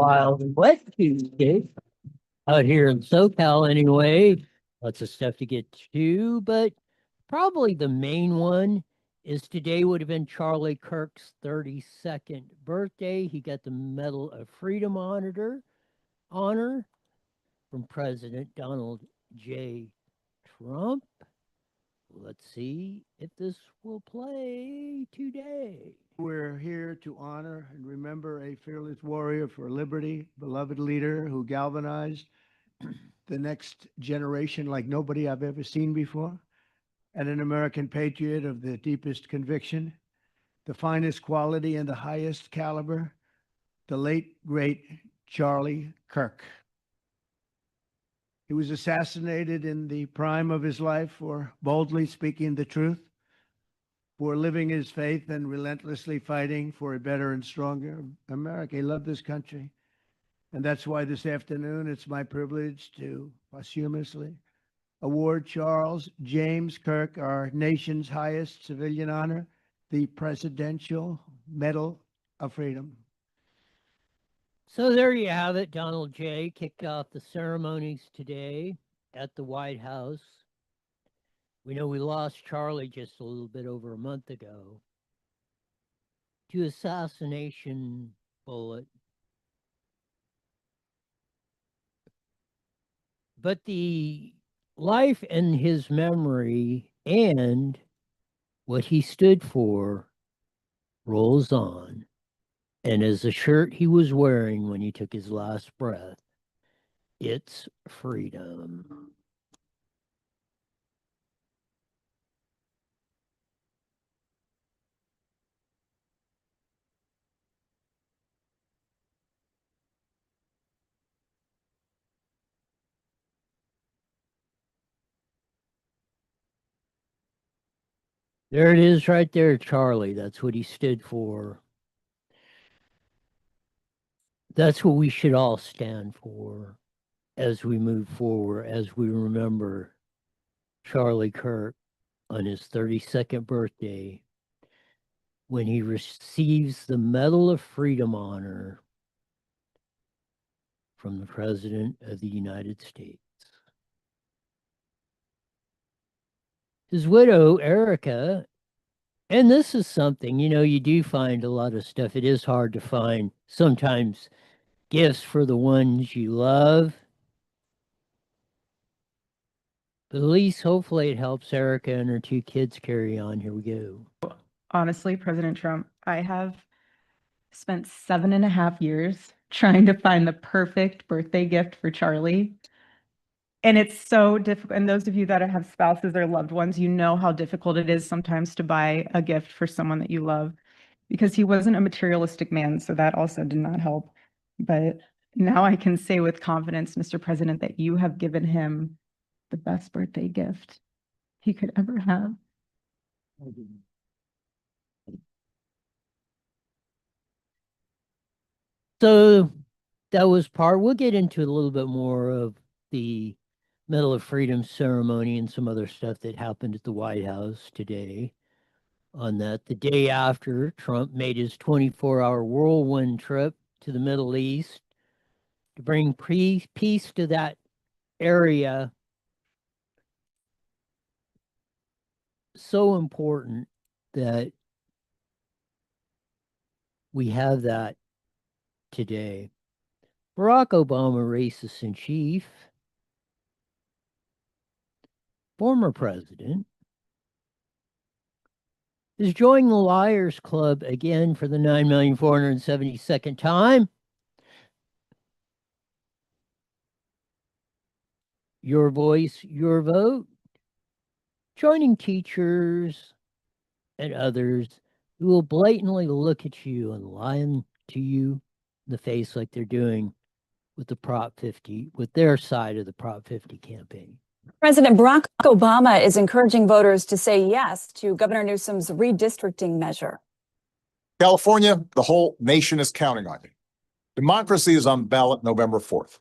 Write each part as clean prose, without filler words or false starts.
Wild and wet Tuesday out here in SoCal anyway. Lots of stuff to get to, but probably the main one is today would have been Charlie Kirk's 32nd birthday. He got the Medal of Freedom honor from President Donald J. Trump. Let's see if this will play today. We're here to honor and remember a fearless warrior for liberty, beloved leader who galvanized the next generation like nobody I've ever seen before, and an American patriot of the deepest conviction, the finest quality and the highest caliber, the late, great Charlie Kirk. He was assassinated in the prime of his life for boldly speaking the truth, for living his faith and relentlessly fighting for a better and stronger America. He loved this country. And that's why this afternoon it's my privilege to posthumously award Charles James Kirk, our nation's highest civilian honor, the Presidential Medal of Freedom. So there you have it. Donald J. kicked off the ceremonies today at the White House. We know we lost Charlie just a little bit over a month ago to assassination bullet. But the life and his memory and what he stood for rolls on. And as the shirt he was wearing when he took his last breath, it's freedom. There it is right there, Charlie. That's what he stood for. That's what we should all stand for as we move forward, as we remember Charlie Kirk on his 32nd birthday when he receives the Medal of Freedom honor from the President of the United States. His widow, Erica, and this is something, you do find a lot of stuff. It is hard to find sometimes gifts for the ones you love. But at least hopefully it helps Erica and her two kids carry on. Here we go. Honestly, President Trump, I have spent 7.5 years trying to find the perfect birthday gift for Charlie. And it's so difficult. And those of you that have spouses or loved ones, you know how difficult it is sometimes to buy a gift for someone that you love, because he wasn't a materialistic man. So that also did not help. But now I can say with confidence, Mr. President, that you have given him the best birthday gift he could ever have. So that was we'll get into a little bit more of the Medal of Freedom ceremony and some other stuff that happened at the White House today. On that, the day after Trump made his 24-hour whirlwind trip to the Middle East to bring peace to that area. So important that we have that today. Barack Obama, racist in chief, former president, is joining the Liars Club again for the 9,472nd time. Your voice, your vote. Joining teachers and others who will blatantly look at you and lie to you in the face like they're doing with the Prop 50, with their side of the Prop 50 campaign. President Barack Obama is encouraging voters to say yes to Governor Newsom's redistricting measure. California, the whole nation is counting on you. Democracy is on ballot November 4th.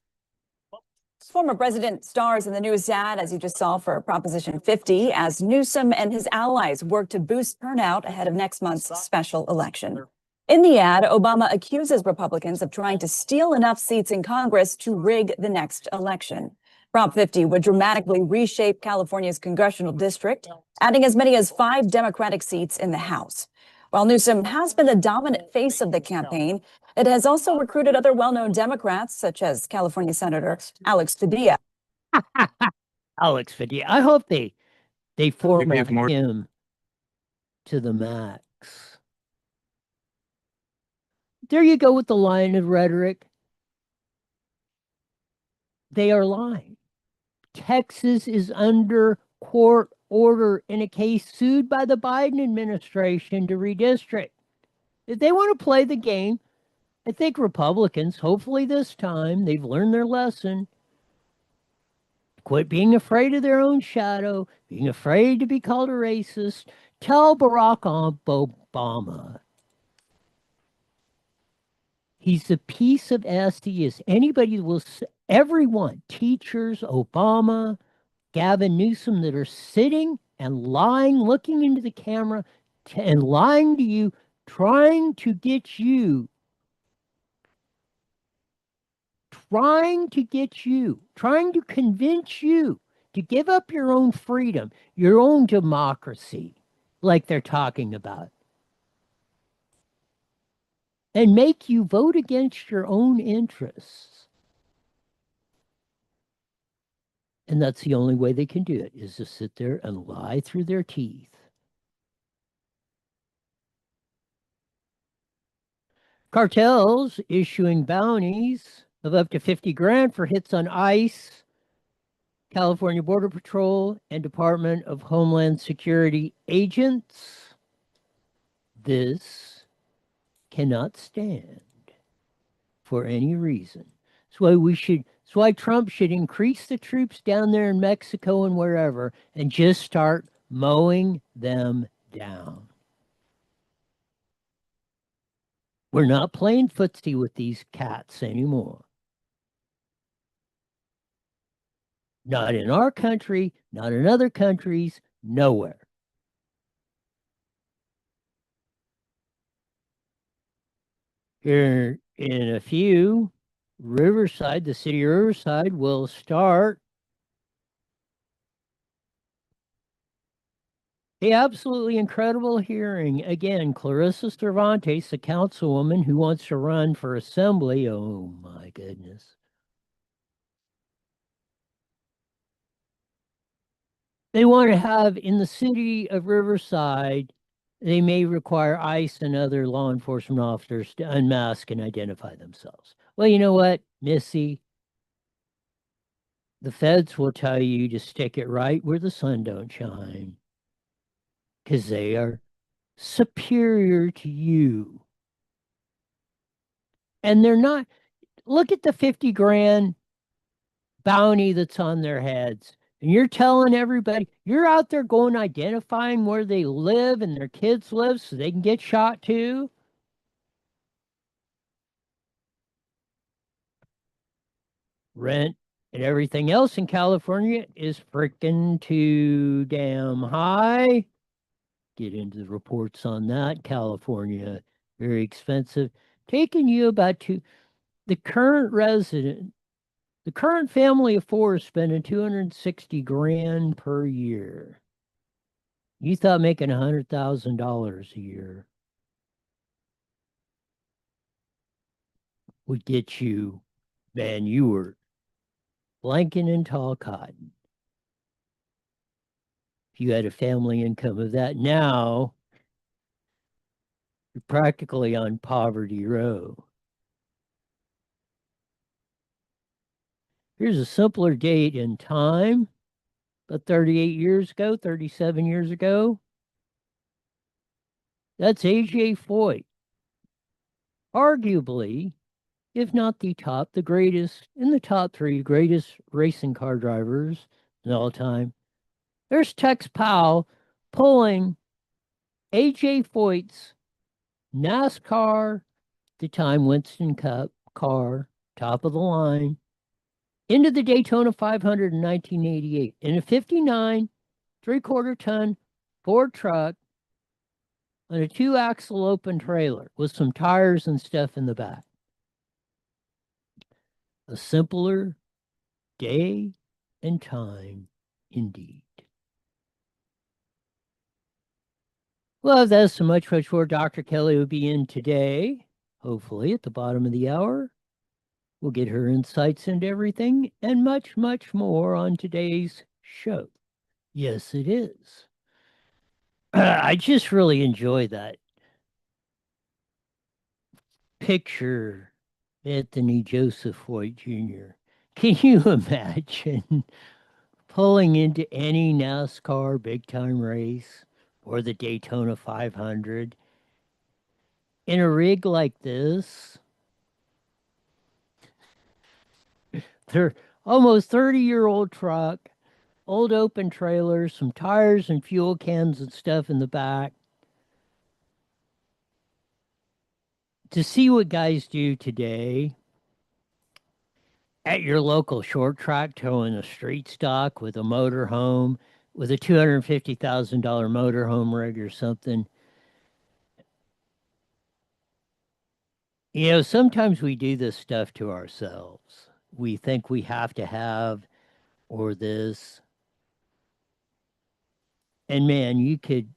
Former president stars in the news ad, as you just saw, for Proposition 50, as Newsom and his allies work to boost turnout ahead of next month's special election. In the ad, Obama accuses Republicans of trying to steal enough seats in Congress to rig the next election. Prop 50 would dramatically reshape California's congressional district, adding as many as 5 Democratic seats in the House. While Newsom has been the dominant face of the campaign, it has also recruited other well-known Democrats, such as California Senator Alex Padilla. Alex Padilla. I hope they format more- him to the max. There you go with the line of rhetoric. They are lying. Texas is under court order in a case sued by the Biden administration to redistrict. If they want to play the game, I think Republicans, hopefully this time, they've learned their lesson. Quit being afraid of their own shadow, being afraid to be called a racist. Tell Barack Obama he's a piece of S. He is. Anybody will, everyone, teachers, Obama, Gavin Newsom, that are sitting and lying, looking into the camera and lying to you, trying to get you, trying to convince you to give up your own freedom, your own democracy, like they're talking about, and make you vote against your own interests. And that's the only way they can do it, is to sit there and lie through their teeth. Cartels issuing bounties of up to 50 grand for hits on ICE, California Border Patrol, and Department of Homeland Security agents. This cannot stand for any reason. That's why Trump should increase the troops down there in Mexico and wherever and just start mowing them down. We're not playing footsie with these cats anymore. Not in our country, not in other countries, nowhere. Here in a few, Riverside, the city of Riverside, will start the absolutely incredible hearing. Again, Clarissa Cervantes, the councilwoman who wants to run for assembly. Oh my goodness. They want to have in the city of Riverside, they may require ICE and other law enforcement officers to unmask and identify themselves. Well, you know what, Missy? The feds will tell you to stick it right where the sun don't shine, because they are superior to you. And they're not. Look at the 50 grand bounty that's on their heads. And you're telling everybody, you're out there going identifying where they live and their kids live so they can get shot too. Rent and everything else in California is freaking too damn high. Get into the reports on that. California, very expensive. Taking you about the current resident, the current family of 4 is spending 260 grand per year. You thought making $100,000 a year would get you, man, you were blanking in tall cotton. If you had a family income of that, now you're practically on poverty row. Here's a simpler date in time, about 38 years ago, 37 years ago. That's A.J. Foyt. Arguably, if not the greatest, in the top 3 greatest racing car drivers in all time. There's Tex Powell pulling A.J. Foyt's NASCAR, the time Winston Cup car, top of the line, into the Daytona 500 in 1988 in a 59 3/4 ton Ford truck on a 2-axle open trailer with some tires and stuff in the back. A simpler day and time indeed. Well, that's so much more Dr. Kelly will be in today, hopefully at the bottom of the hour. We'll get her insights into everything and much, much more on today's show. Yes, it is. I just really enjoy that picture, Anthony Joseph White Jr. Can you imagine pulling into any NASCAR big time race or the Daytona 500 in a rig like this? They're almost 30-year-old truck, old open trailers, some tires and fuel cans and stuff in the back. To see what guys do today at your local short track, towing a street stock with a motor home, with a $250,000 motor home rig or something. You know, sometimes we do this stuff to ourselves. We think we have to have or this. And man, you could,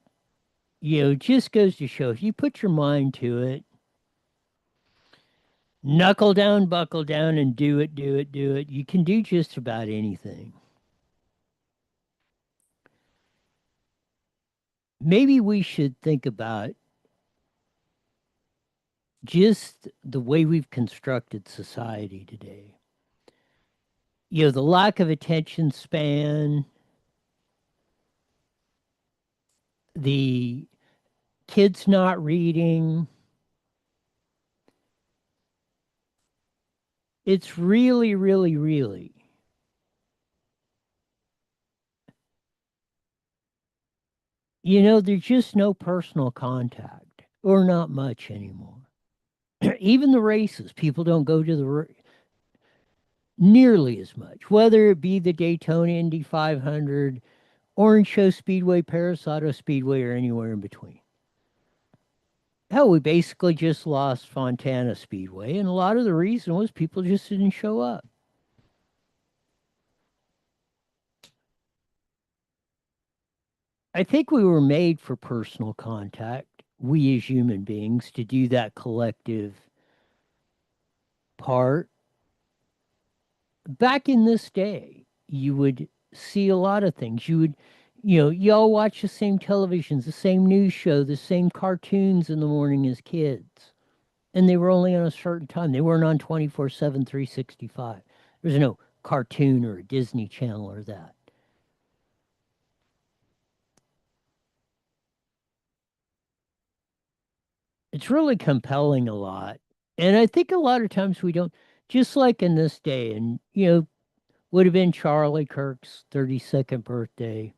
just goes to show if you put your mind to it, knuckle down, buckle down, and do it, do it, do it. You can do just about anything. Maybe we should think about just the way we've constructed society today. You know, the lack of attention span, the kids not reading. It's really, really, really there's just no personal contact or not much anymore. Even the races, people don't go to nearly as much, whether it be the Daytona Indy 500, Orange Show Speedway, Paris Auto Speedway, or anywhere in between. Hell, we basically just lost Fontana Speedway, and a lot of the reason was people just didn't show up. I think we were made for personal contact, we as human beings, to do that collective part. Back in this day, you would see a lot of things. You would, you all watch the same televisions, the same news show, the same cartoons in the morning as kids. And they were only on a certain time. They weren't on 24/7, 365. There's no cartoon or a Disney Channel or that. It's really compelling a lot. And I think a lot of times we don't, just like in this day, and, would have been Charlie Kirk's 32nd birthday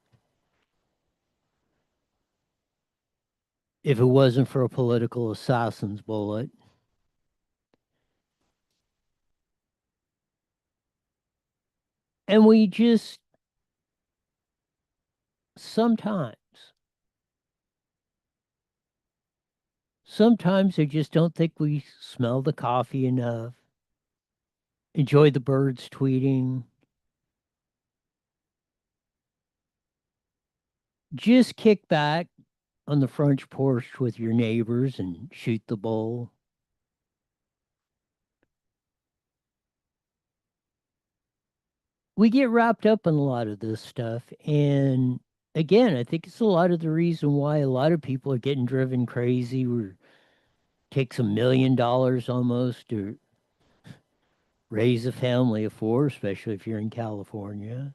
if it wasn't for a political assassin's bullet. And we just sometimes I just don't think we smell the coffee enough, enjoy the birds tweeting, just kick back on the front porch with your neighbors and shoot the bull. We get wrapped up in a lot of this stuff. And again, I think it's a lot of the reason why a lot of people are getting driven crazy. Where it takes $1 million almost to raise a family of four, especially if you're in California.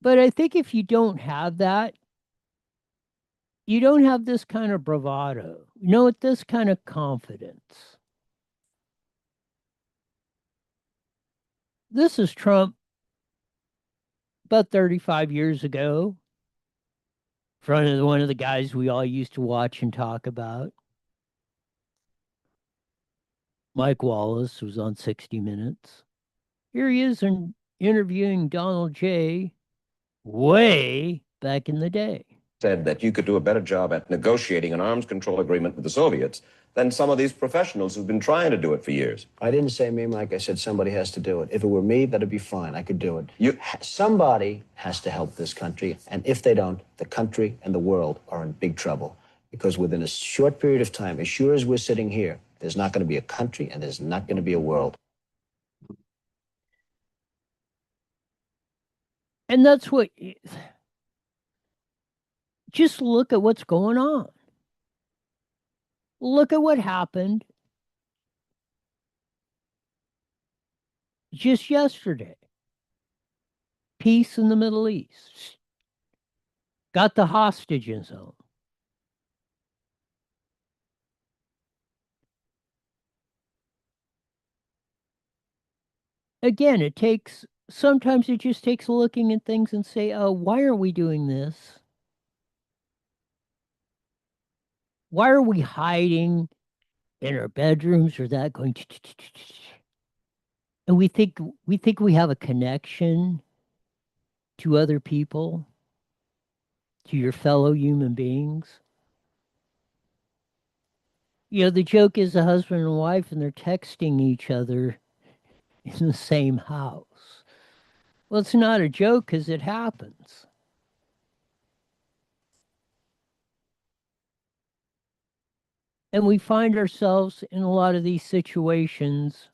But I think if you don't have that, you don't have this kind of bravado, with this kind of confidence. This is Trump about 35 years ago, in front of one of the guys we all used to watch and talk about. Mike Wallace was on 60 Minutes. Here he is interviewing Donald J. way back in the day. Said that you could do a better job at negotiating an arms control agreement with the Soviets than some of these professionals who've been trying to do it for years. I didn't say me, Mike. I said somebody has to do it. If it were me, that'd be fine. I could do it. Somebody has to help this country. And if they don't, the country and the world are in big trouble. Because within a short period of time, as sure as we're sitting here, there's not going to be a country and there's not going to be a world. And that's what, just look at what's going on. Look at what happened just yesterday. Peace in the Middle East. Got the hostages home. Again, sometimes it just takes looking at things and say, oh, why are we doing this? Why are we hiding in our bedrooms or that going? And we think we have a connection to other people, to your fellow human beings. You know, the joke is a husband and wife and they're texting each other in the same house. Well, it's not a joke because it happens. And we find ourselves in a lot of these situations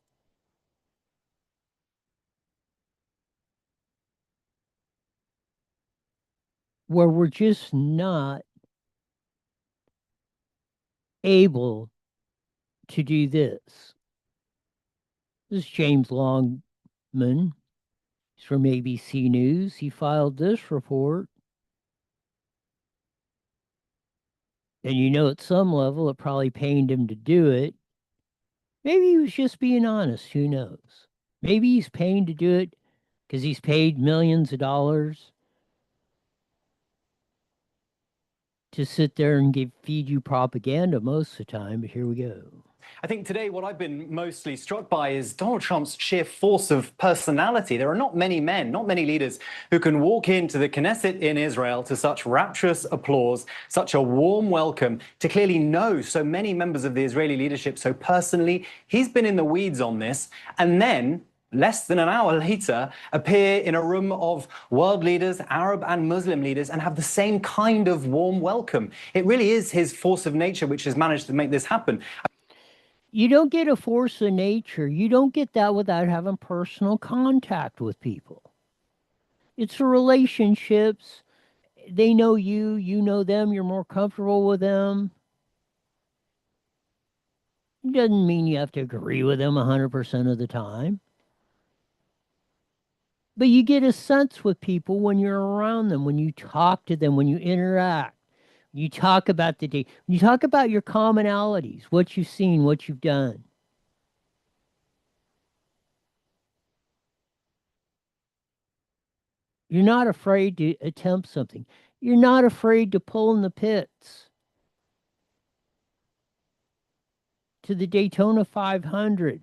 where we're just not able to do this. This is James Longman. He's from ABC News. He filed this report. And you know, at some level, it probably pained him to do it. Maybe he was just being honest. Who knows? Maybe he's paying to do it because he's paid millions of dollars to sit there and feed you propaganda most of the time. But here we go. I think today what I've been mostly struck by is Donald Trump's sheer force of personality. There are not many men, not many leaders who can walk into the Knesset in Israel to such rapturous applause, such a warm welcome, to clearly know so many members of the Israeli leadership so personally. He's been in the weeds on this, and then less than an hour later, appear in a room of world leaders, Arab and Muslim leaders, and have the same kind of warm welcome. It really is his force of nature which has managed to make this happen. You don't get a force of nature. You don't get that without having personal contact with people. It's the relationships. They know you, you know them, you're more comfortable with them. It doesn't mean you have to agree with them 100% of the time. But you get a sense with people when you're around them, when you talk to them, when you interact. You talk about the day. You talk about your commonalities, what you've seen, what you've done. You're not afraid to attempt something. You're not afraid to pull in the pits. To the Daytona 500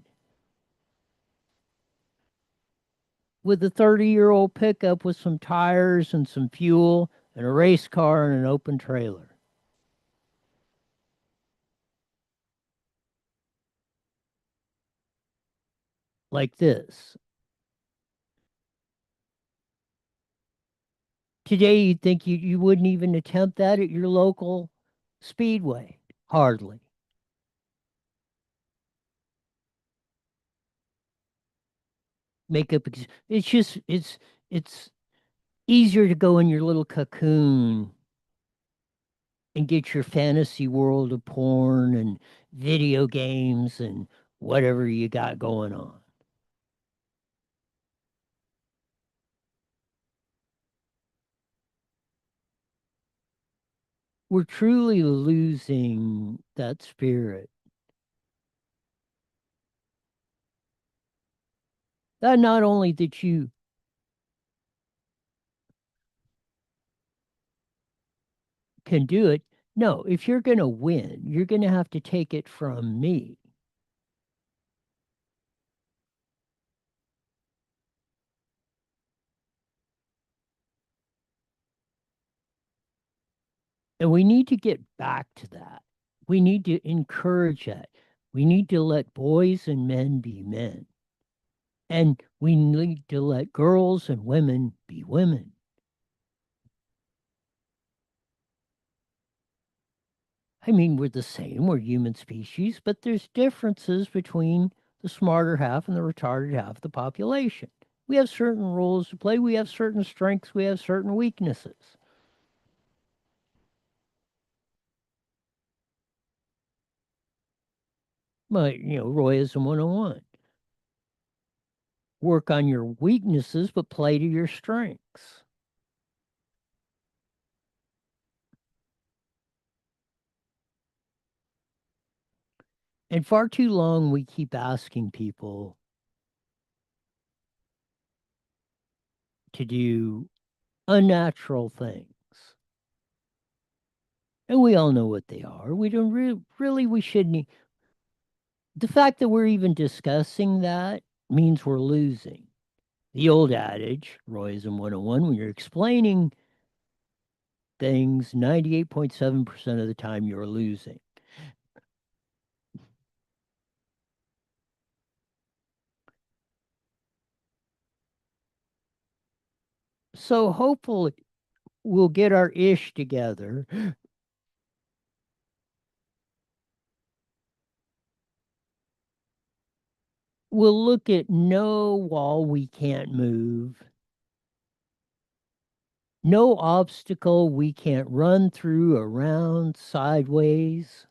with a 30-year-old pickup with some tires and some fuel and a race car and an open trailer. Like this. Today, you'd think you wouldn't even attempt that at your local speedway. Hardly. Makeup. It's easier to go in your little cocoon and get your fantasy world of porn and video games and whatever you got going on. We're truly losing that spirit. That not only that you can do it, no, if you're going to win, you're going to have to take it from me. And we need to get back to that. We need to encourage that. We need to let boys and men be men. And we need to let girls and women be women. I mean, we're the same, we're human species, but there's differences between the smarter half and the retarded half of the population. We have certain roles to play, we have certain strengths, we have certain weaknesses. But, Royism 101. Work on your weaknesses, but play to your strengths. And far too long, we keep asking people to do unnatural things. And we all know what they are. We don't really, we shouldn't. The fact that we're even discussing that means we're losing. The old adage, Royism 101, when you're explaining things, 98.7% of the time you're losing. So hopefully we'll get our ish together. We'll look at no wall we can't move, no obstacle we can't run through, around, sideways.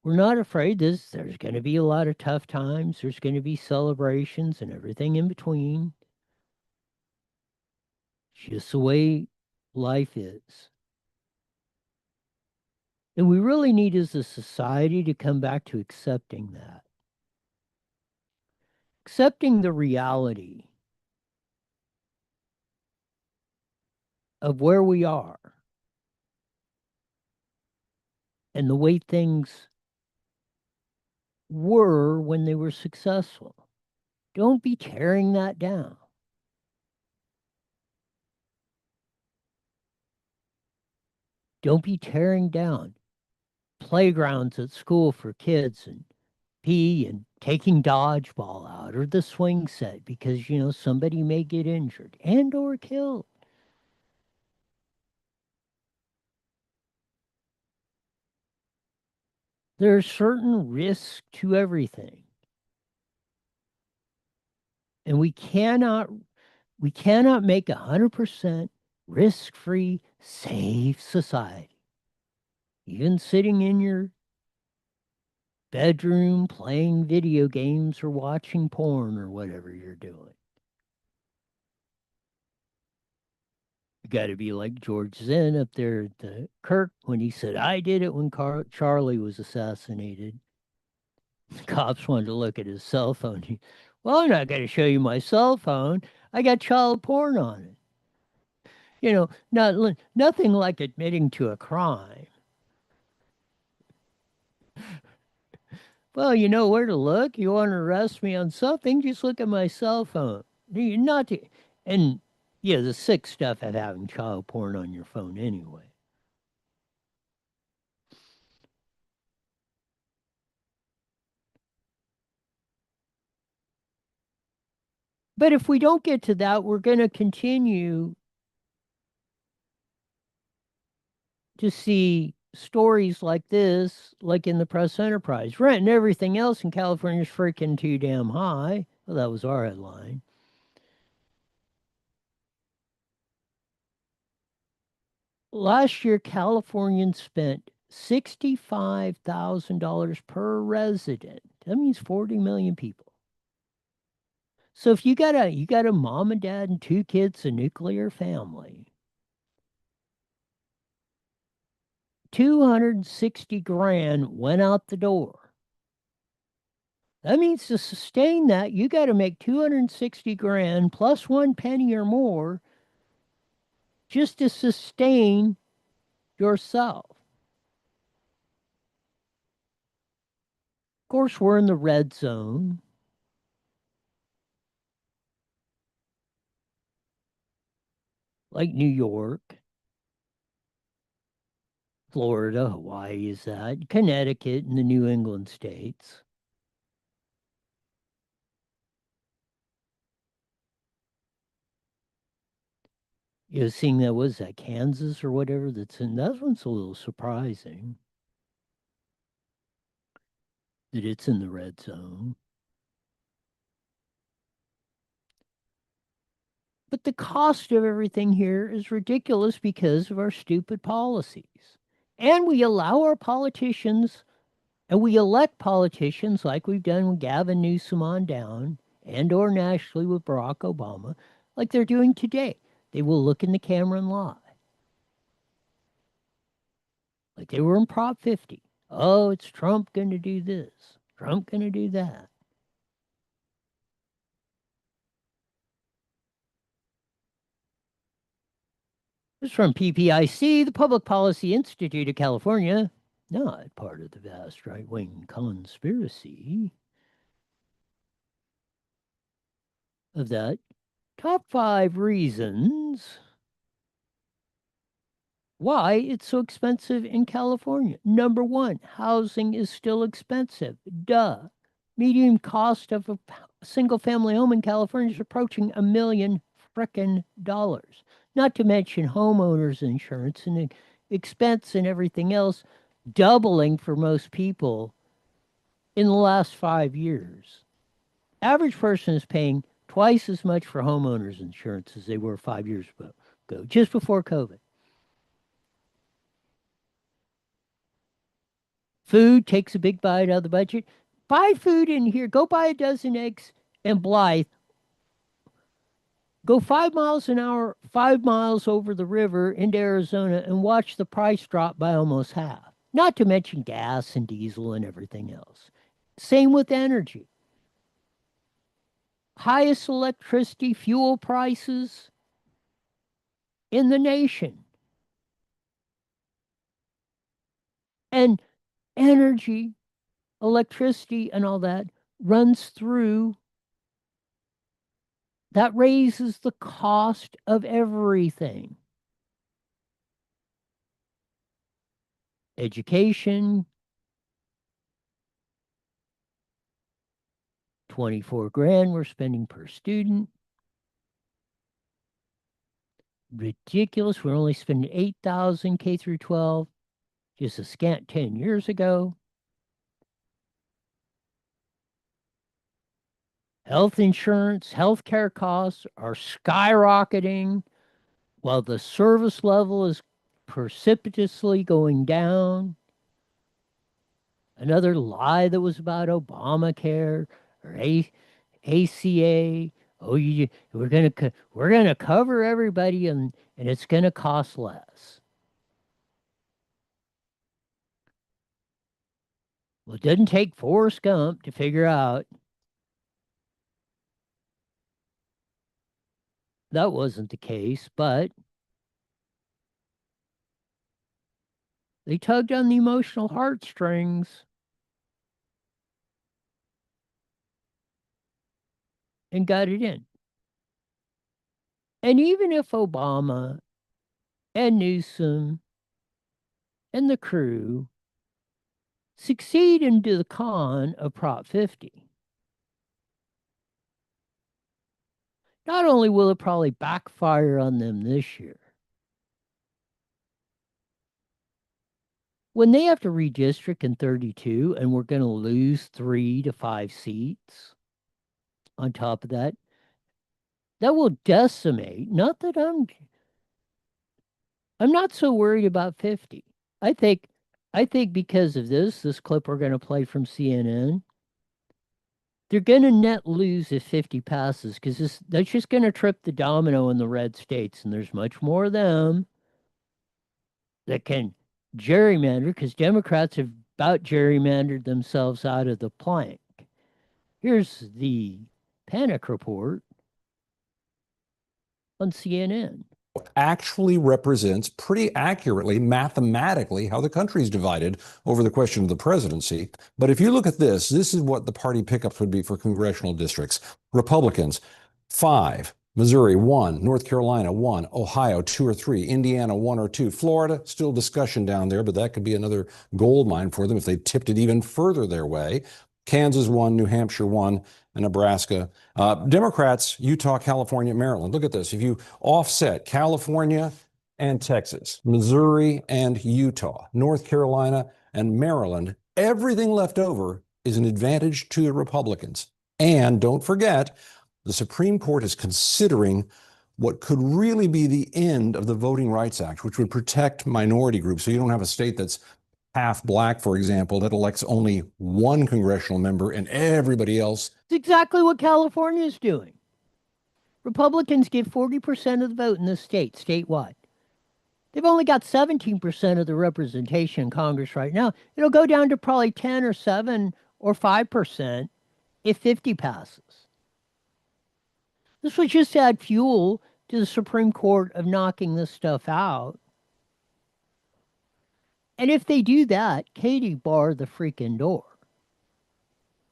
We're not afraid there's going to be a lot of tough times. There's going to be celebrations and everything in between. Just the way life is. And we really need as a society to come back to accepting that. Accepting the reality of where we are and the way things were when they were successful. Don't be tearing that down. Don't be tearing down playgrounds at school for kids and pee and taking dodgeball out or the swing set because, somebody may get injured and or killed. There are certain risks to everything. And we cannot make 100% risk-free, safe society. Even sitting in your bedroom playing video games or watching porn or whatever you're doing. You got to be like George Zinn up there at the Kirk when he said, I did it when Charlie was assassinated. The cops wanted to look at his cell phone. Well, I'm not going to show you my cell phone. I got child porn on it. Nothing like admitting to a crime. Well, you know where to look. You want to arrest me on something, just look at my cell phone. Not to, and the sick stuff of having child porn on your phone anyway. But if we don't get to that, we're going to continue to see stories like this, like in the press enterprise. Rent and everything else in California is freaking too damn high. Well, that was our headline. Last year, Californians spent $65,000 per resident. That means 40 million people. So if you got a mom and dad and two kids, a nuclear family, 260 grand went out the door. That means to sustain that, you got to make 260 grand plus 1 penny or more just to sustain yourself. Of course, we're in the red zone. like New York, Florida, Hawaii is that, Connecticut, and the New England states. Seeing that was that Kansas or whatever that's in that one's a little surprising that it's in the red zone. But the cost of everything here is ridiculous because of our stupid policies. And we allow our politicians and we elect politicians like we've done with Gavin Newsom on down and or nationally with Barack Obama, like they're doing today. They will look in the camera and lie. Like they were in Prop 50. Oh, it's Trump going to do this. Trump going to do that. This is from PPIC, the Public Policy Institute of California, not part of the vast right-wing conspiracy of that. Top 5 reasons why it's so expensive in California. Number 1, housing is still expensive. Duh. Median cost of a single family home in California is approaching $1 million frickin' dollars. Not to mention homeowners insurance and expense and everything else doubling for most people in the last 5 years. Average person is paying twice as much for homeowners insurance as they were 5 years ago, just before COVID. Food takes a big bite out of the budget. Buy food in here. Go buy a dozen eggs in Blythe. Go 5 miles an hour, 5 miles over the river into Arizona and watch the price drop by almost half. Not to mention gas and diesel and everything else. Same with energy. Highest electricity fuel prices in the nation. And energy, electricity, and all that runs through. That raises the cost of everything. Education, 24 grand we're spending per student. Ridiculous. We're only spending 8,000 K through 12, just a scant 10 years ago. Health insurance, healthcare costs are skyrocketing while the service level is precipitously going down. Another lie that was about Obamacare or ACA. Oh, we're gonna cover everybody and it's gonna cost less. Well, it didn't take Forrest Gump to figure out that wasn't the case, but they tugged on the emotional heartstrings and got it in. And even if Obama and Newsom and the crew succeed in the con of Prop 50, not only will it probably backfire on them this year, when they have to redistrict in 32 and we're going to lose 3 to 5 seats on top of that, that will decimate. Not that I'm not so worried about 50. I think because of this clip we're going to play from CNN, they're going to net lose if 50 passes because that's just going to trip the domino in the red states, and there's much more of them that can gerrymander because Democrats have about gerrymandered themselves out of the plank. Here's the panic report on CNN. Actually represents pretty accurately, mathematically, how the country's divided over the question of the presidency. But if you look at this is what the party pickups would be for congressional districts. Republicans, 5. Missouri, 1. North Carolina, 1. Ohio, 2 or 3. Indiana, 1 or 2. Florida, still discussion down there, but that could be another gold mine for them if they tipped it even further their way. Kansas, 1. New Hampshire, 1. And Nebraska. Democrats, Utah, California, Maryland. Look at this. If you offset California and Texas, Missouri and Utah, North Carolina and Maryland, everything left over is an advantage to the Republicans. And don't forget, the Supreme Court is considering what could really be the end of the Voting Rights Act, which would protect minority groups. So you don't have a state that's half black, for example, that elects only one congressional member and everybody else. It's exactly what California is doing. Republicans get 40% of the vote in the state, statewide. They've only got 17% of the representation in Congress right now. It'll go down to probably 10 or 7 or 5% if 50 passes. This would just add fuel to the Supreme Court of knocking this stuff out. And if they do that, Katie, bar the freaking door.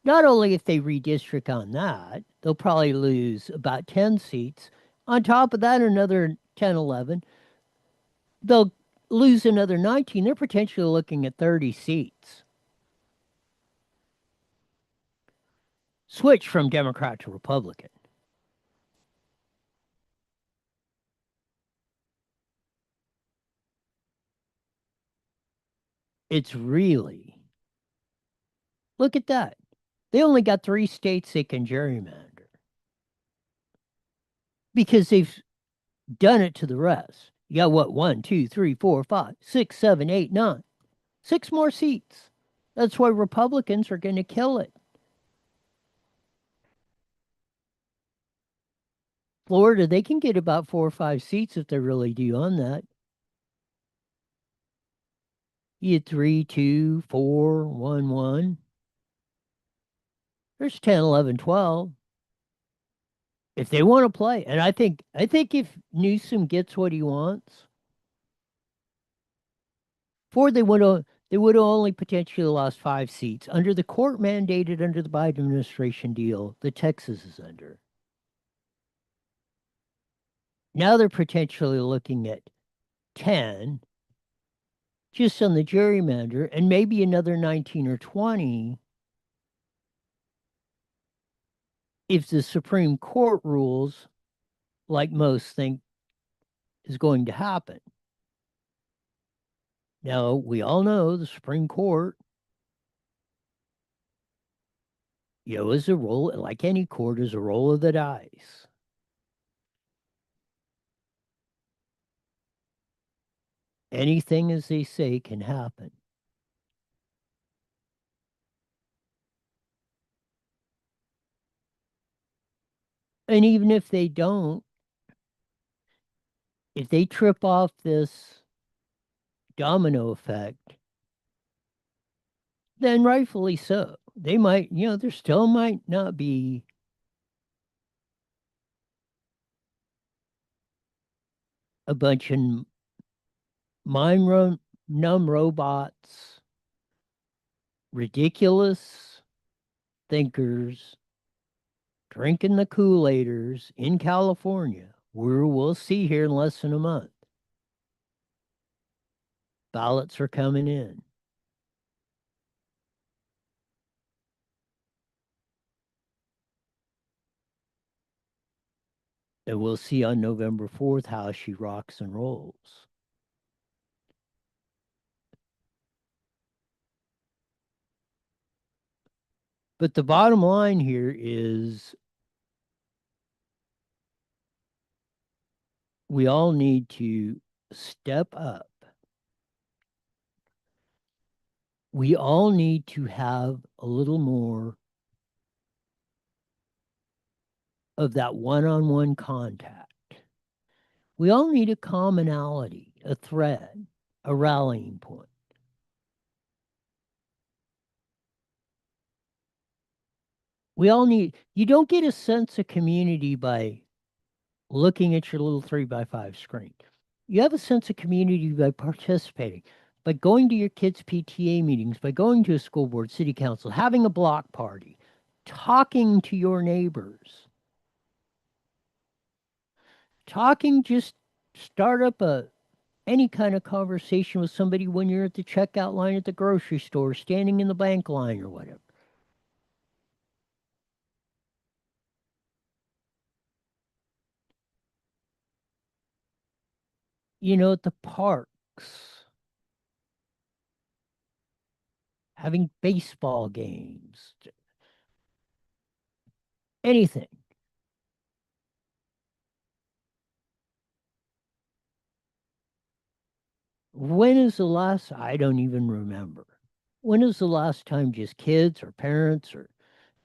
Not only if they redistrict on that, they'll probably lose about 10 seats. On top of that, another 10, 11. They'll lose another 19. They're potentially looking at 30 seats. Switch from Democrat to Republican. It's really, look at that. They only got 3 states they can gerrymander because they've done it to the rest. You got what? 1, 2, 3, 4, 5, 6, 7, 8, 9. 6 more seats. That's why Republicans are going to kill it. Florida, they can get about 4 or 5 seats if they really do on that. You get 3, 2, 4, 1, 1. There's 10, 11, 12. If they want to play. And I think if Newsom gets what he wants, they would have only potentially lost 5 seats under the court mandated under the Biden administration deal that Texas is under. Now they're potentially looking at 10 just on the gerrymander and maybe another 19 or 20 if the Supreme Court rules like most think is going to happen. Now, we all know the Supreme Court, is a roll, like any court, is a roll of the dice. Anything, as they say, can happen. And even if they don't, if they trip off this domino effect, then rightfully so. They might, there still might not be a bunch of mind-numb robots, ridiculous thinkers, drinking the Kool-Aiders in California, where we'll see here in less than a month. Ballots are coming in. And we'll see on November 4th how she rocks and rolls. But the bottom line here is we all need to step up. We all need to have a little more of that one-on-one contact. We all need a commonality, a thread, a rallying point. We all need, you don't get a sense of community by looking at your little 3x5 screen. You have a sense of community by participating, by going to your kids' PTA meetings, by going to a school board, city council, having a block party, talking to your neighbors. talking, just start up any kind of conversation with somebody when you're at the checkout line at the grocery store, standing in the bank line or whatever. At the parks, having baseball games, anything. When is the last, I don't even remember. When is the last time just kids or parents or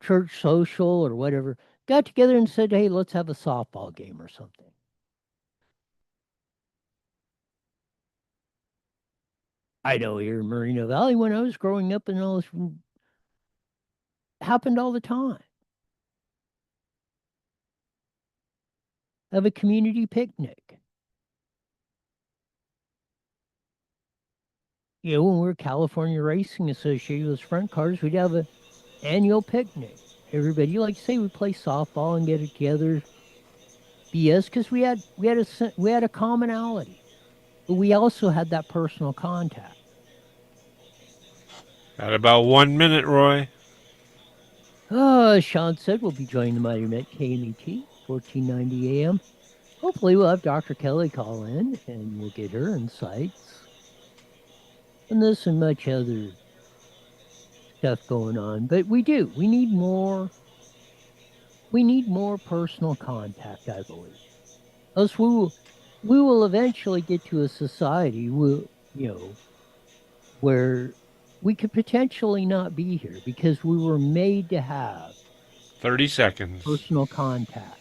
church social or whatever got together and said, hey, let's have a softball game or something? I know here in Moreno Valley, when I was growing up, and all this happened all the time. Have a community picnic. When we were California Racing Association with sprint cars, we'd have an annual picnic. Everybody, like to say, we play softball and get it together. BS, because we had a commonality, but we also had that personal contact. Got about 1 minute, Roy. Sean said we'll be joining the Mighty Met KMET, 1490 AM. Hopefully we'll have Dr. Kelly call in and we'll get her insights on this and much other stuff going on. But we need more personal contact, I believe. Else we will eventually get to a society where we could potentially not be here because we were made to have 30 seconds. personal contact.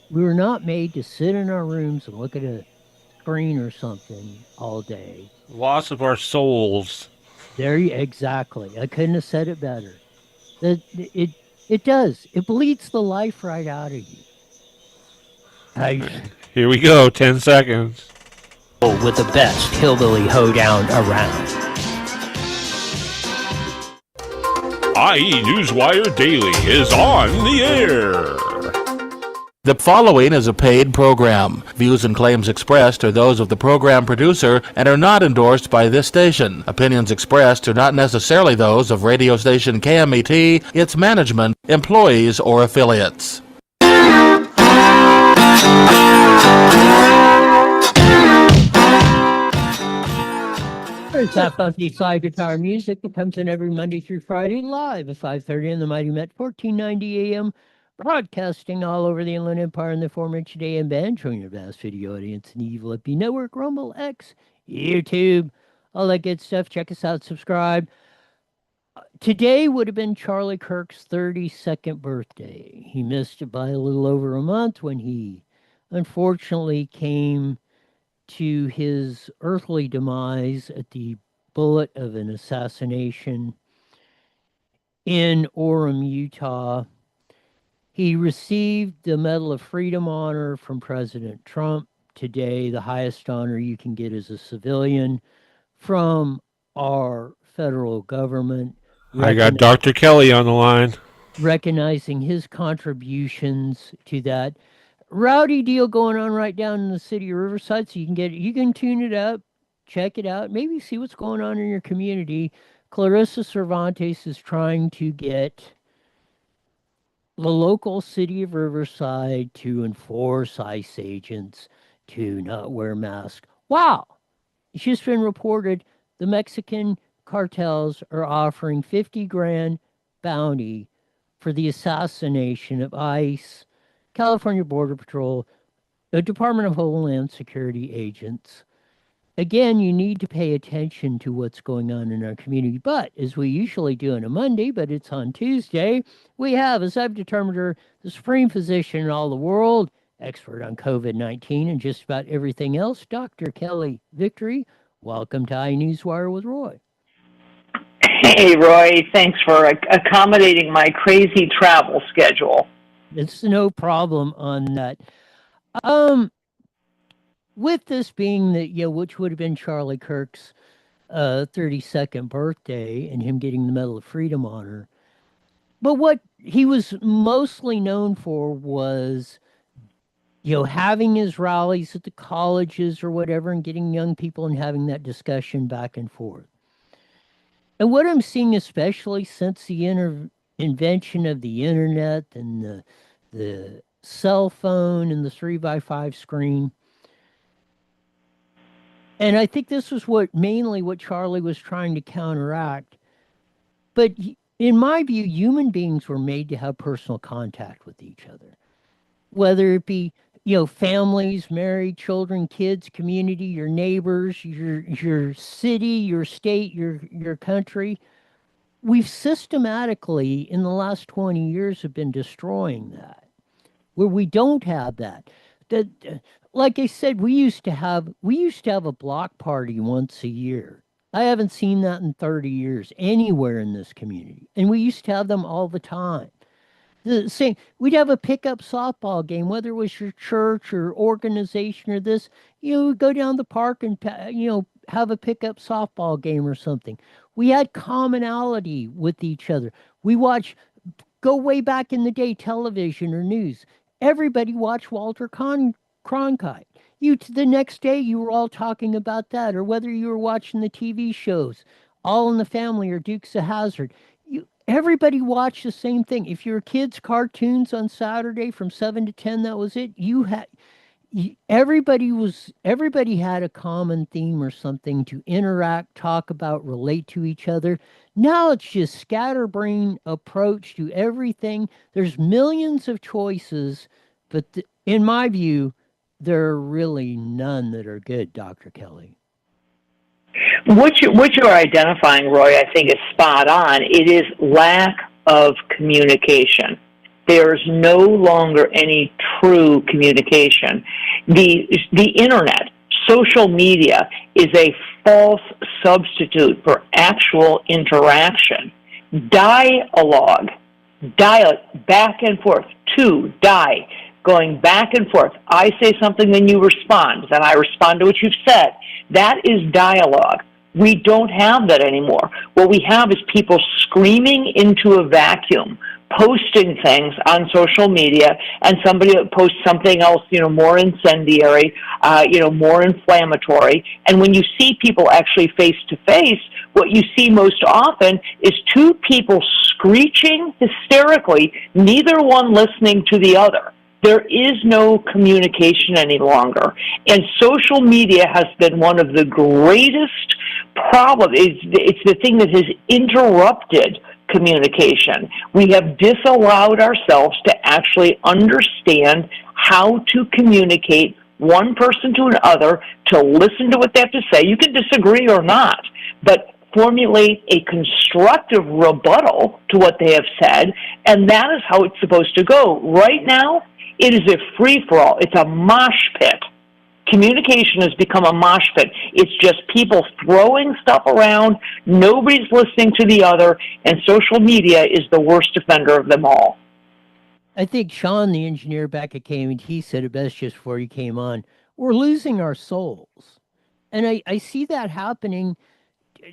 We were not made to sit in our rooms and look at a screen or something all day. Loss of our souls. Exactly. I couldn't have said it better. It does. It bleeds the life right out of you. Here we go, 10 seconds. With the best hillbilly hoedown around. IE Newswire Daily is on the air. The following is a paid program. Views and claims expressed are those of the program producer and are not endorsed by this station. Opinions expressed are not necessarily those of radio station KMET, its management, employees, or affiliates. There's that funky slide guitar music that comes in every Monday through Friday live at 5:30 in the Mighty Met, 1490 AM, broadcasting all over the Inland Empire in the 4-inch AM band, showing your vast video audience in the Evil Hippie Network, Rumble, X, YouTube, all that good stuff. Check us out, subscribe. Today would have been Charlie Kirk's 32nd birthday. He missed it by a little over a month when he unfortunately came to his earthly demise at the bullet of an assassination in Orem, Utah. He received the Medal of Freedom honor from President Trump today, the highest honor you can get as a civilian from our federal government. I got Dr. Kelly on the line. Recognizing his contributions to that rowdy deal going on right down in the city of Riverside, so you can tune it up, check it out, maybe see what's going on in your community. Clarissa Cervantes is trying to get the local city of Riverside to enforce ICE agents to not wear masks. Wow! It's just been reported the Mexican cartels are offering 50 grand bounty for the assassination of ICE, California Border Patrol, the Department of Homeland Security agents. Again, you need to pay attention to what's going on in our community. But as we usually do on a Monday, but it's on Tuesday, we have, as I've determined her, the supreme physician in all the world, expert on COVID-19 and just about everything else, Dr. Kelly Victory. Welcome to iNewsWire with Roy. Hey, Roy, thanks for accommodating my crazy travel schedule. It's no problem on that. With this being which would have been Charlie Kirk's 32nd birthday and him getting the Medal of Freedom honor. But what he was mostly known for was having his rallies at the colleges or whatever and getting young people and having that discussion back and forth. And what I'm seeing, especially since the invention of the internet and the cell phone and the 3x5 screen, and I think this was mainly what Charlie was trying to counteract. But in my view, human beings were made to have personal contact with each other, whether it be families, married, children, kids, community, your neighbors, your city, your state, your country. We've systematically in the last 20 years have been destroying that, where we don't have that. That, like I said, we used to have a block party once a year. I haven't seen that in 30 years anywhere in this community, and we used to have them all the time. The same, we'd have a pickup softball game, whether it was your church or organization or this. We'd go down the park and have a pickup softball game or something. We had commonality with each other. We go way back in the day, television or news. Everybody watched Walter Cronkite. The next day you were all talking about that, or whether you were watching the TV shows, All in the Family or Dukes of Hazzard. Everybody watched the same thing. If your kids' cartoons on Saturday from 7 to 10, that was it. Everybody had a common theme or something to interact, talk about, relate to each other. Now it's just scatterbrain approach to everything. There's millions of choices, but in my view, there are really none that are good, Dr. Kelly. What you're identifying, Roy, I think is spot on. It is lack of communication. There's no longer any true communication. The internet, social media, is a false substitute for actual interaction. Dialogue, back and forth, going back and forth. I say something, then you respond, then I respond to what you've said. That is dialogue. We don't have that anymore. What we have is people screaming into a vacuum, posting things on social media, and somebody posts something else, more incendiary, more inflammatory. And when you see people actually face to face, what you see most often is two people screeching hysterically, neither one listening to the other. There is no communication any longer. And social media has been one of the greatest problems. It's the thing that has interrupted communication. We have disallowed ourselves to actually understand how to communicate one person to another, to listen to what they have to say. You can disagree or not, but formulate a constructive rebuttal to what they have said, and that is how it's supposed to go. Right now, it is a free-for-all. It's a mosh pit. Communication has become a mosh pit. It's just people throwing stuff around. Nobody's listening to the other, and social media is the worst offender of them all. I think Sean, the engineer back at KMT, he said it best just before he came on. We're losing our souls. And I see that happening,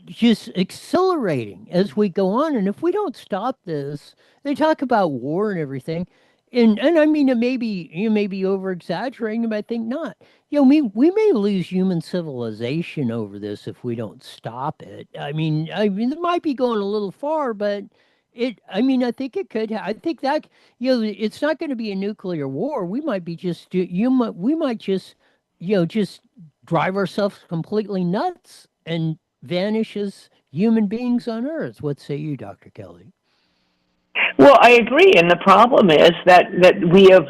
just accelerating as we go on. And if we don't stop this, they talk about war and everything. And I mean, you may be over exaggerating, but I think not. We may lose human civilization over this if we don't stop it. I mean, it might be going a little far, but I think it could. I think that it's not going to be a nuclear war. We might be we might just drive ourselves completely nuts and vanish as human beings on Earth. What say you, Dr. Kelly? Well, I agree, and the problem is that we have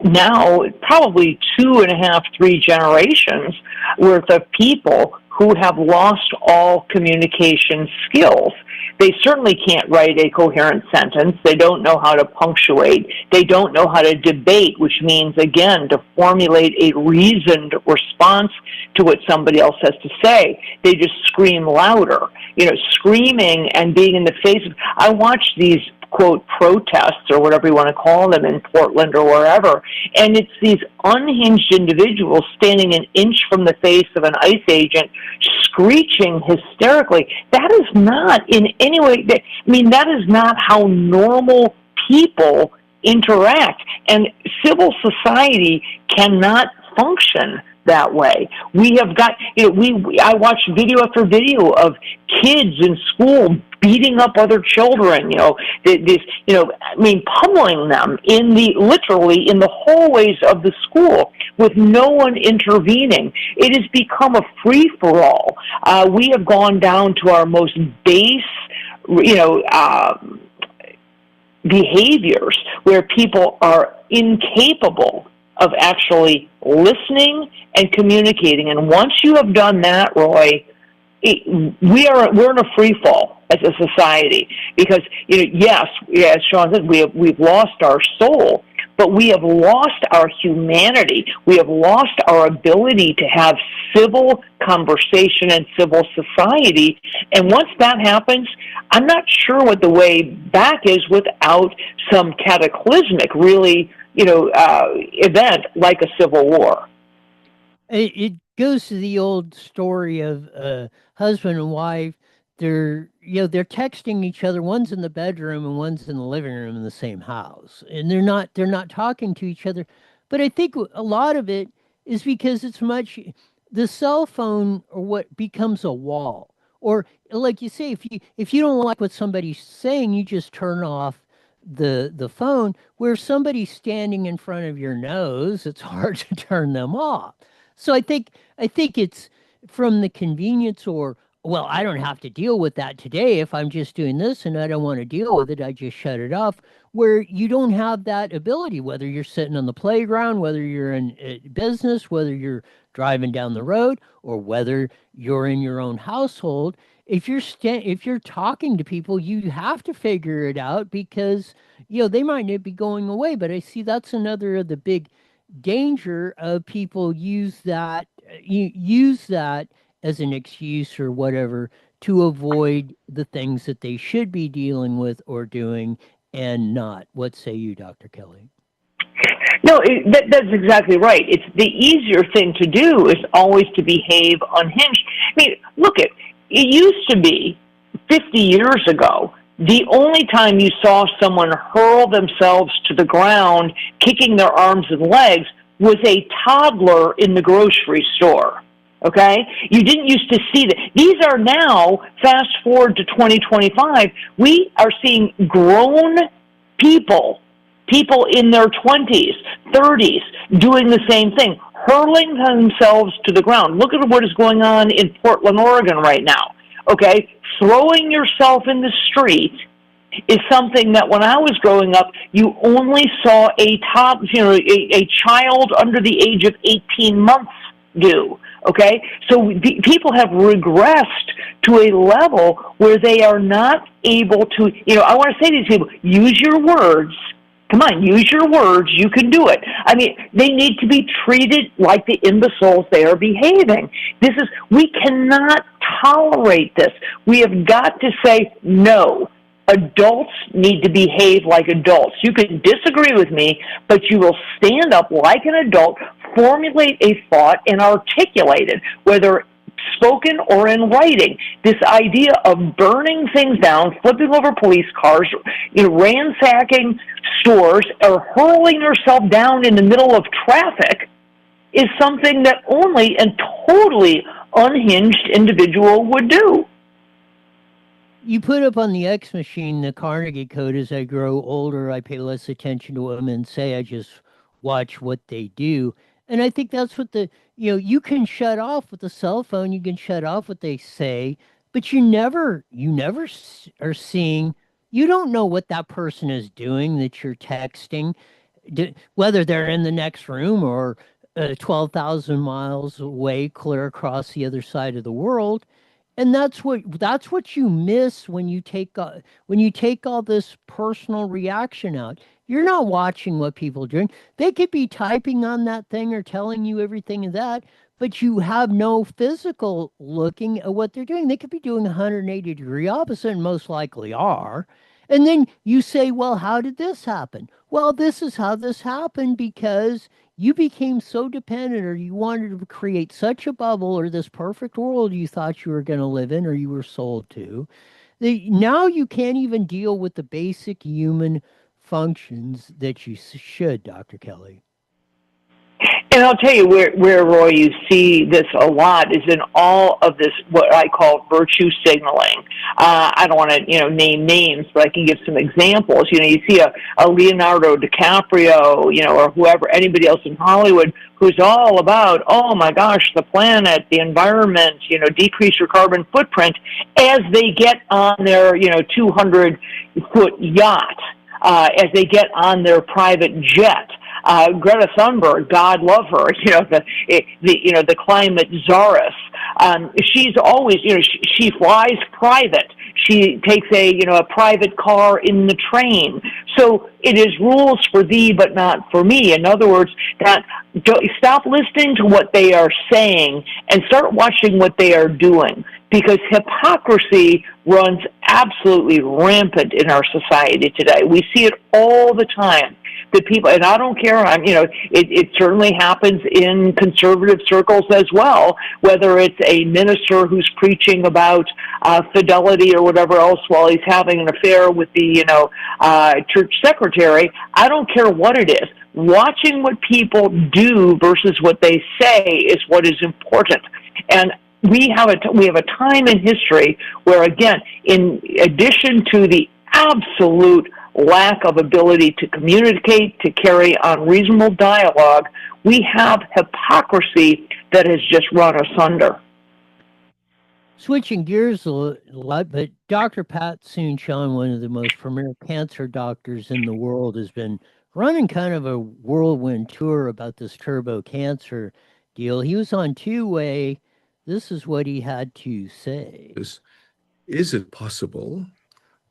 now probably 2.5, 3 generations worth of people who have lost all communication skills. They certainly can't write a coherent sentence. They don't know how to punctuate. They don't know how to debate, which means, again, to formulate a reasoned response to what somebody else has to say. They just scream louder. Screaming and being in the face of... I watch these quote protests or whatever you want to call them in Portland or wherever, and it's these unhinged individuals standing an inch from the face of an ICE agent screeching hysterically. That is not in any way, that is not how normal people interact. And civil society cannot function that way. We have got, I watched video after video of kids in school beating up other children, pummeling them literally in the hallways of the school with no one intervening. It has become a free-for-all. We have gone down to our most base, behaviors where people are incapable of actually listening and communicating. And once you have done that, Roy, we're in a free fall as a society, because yes, as Sean said, we've lost our soul, but we have lost our humanity. We have lost our ability to have civil conversation and civil society. And once that happens, I'm not sure what the way back is without some cataclysmic, really, event like a civil war. It goes to the old story of husband and wife. They're texting each other. One's in the bedroom and one's in the living room in the same house, and they're not talking to each other. But I think a lot of it is because the cell phone or what becomes a wall, or like you say, if you don't like what somebody's saying, you just turn off the phone. Where somebody's standing in front of your nose, it's hard to turn them off. So I think it's from the convenience, or, well, I don't have to deal with that today. If I'm just doing this and I don't want to deal with it, I just shut it off. Where you don't have that ability, whether you're sitting on the playground, whether you're in business, whether you're driving down the road, or whether you're in your own household. If you're talking to people, you have to figure it out, because they might not be going away. But I see that's another of the big danger of people use that as an excuse or whatever to avoid the things that they should be dealing with or doing and not. What say you, Dr. Kelly? No, that's exactly right. It's the easier thing to do is always to behave unhinged. I mean, it used to be 50 years ago, the only time you saw someone hurl themselves to the ground, kicking their arms and legs, was a toddler in the grocery store. Okay? You didn't used to see that. These are now, fast forward to 2025, we are seeing grown people in their 20s, 30s, doing the same thing, hurling themselves to the ground. Look at what is going on in Portland, Oregon right now. Okay? Throwing yourself in the street is something that when I was growing up, you only saw a child under the age of 18 months do. Okay? So people have regressed to a level where they are not able to, I want to say to these people, use your words. Come on, use your words. You can do it. I mean, they need to be treated like the imbeciles they are behaving. We cannot tolerate this. We have got to say no. Adults need to behave like adults. You can disagree with me, but you will stand up like an adult, formulate a thought, and articulate it, whether spoken or in writing. This idea of burning things down, flipping over police cars, ransacking stores, or hurling yourself down in the middle of traffic is something that only a totally unhinged individual would do. You put up on the X machine the Carnegie Code. As I grow older, I pay less attention to what women say. I just watch what they do. And I think that's what you can shut off with the cell phone. You can shut off what they say, but you never are seeing, you don't know what that person is doing that you're texting, whether they're in the next room or 12,000 miles away, clear across the other side of the world. And that's what you miss when you take all this personal reaction out. You're not watching what people are doing. They could be typing on that thing or telling you everything of that, but you have no physical looking at what they're doing. They could be doing 180-degree opposite, and most likely are. And then you say, well, how did this happen? Well, this is how this happened because you became so dependent, or you wanted to create such a bubble or this perfect world you thought you were going to live in or you were sold to. Now you can't even deal with the basic human functions that you should, Dr. Kelly. And I'll tell you where, Roy, you see this a lot is in all of this, what I call virtue signaling. I don't want to, name names, but I can give some examples. You see a Leonardo DiCaprio, or whoever, anybody else in Hollywood who's all about, oh my gosh, the planet, the environment, decrease your carbon footprint as they get on their, 200-foot yacht, as they get on their private jet. Greta Thunberg, God love her, the climate czaress. She's always, she flies private. She takes a private car in the train. So it is rules for thee, but not for me. In other words, stop listening to what they are saying and start watching what they are doing, because hypocrisy runs absolutely rampant in our society today. We see it all the time. The people, and I don't care, it certainly happens in conservative circles as well, whether it's a minister who's preaching about fidelity or whatever else while he's having an affair with the, church secretary. I don't care what it is. Watching what people do versus what they say is what is important. And we have a time in history where, again, in addition to the absolute lack of ability to communicate, to carry on reasonable dialogue, we have hypocrisy that has just run asunder. Switching gears a lot, but Dr. Pat Soon-Shiong, one of the most premier cancer doctors in the world, has been running kind of a whirlwind tour about this turbo cancer deal. He was on two-way. This is what he had to say. Is it possible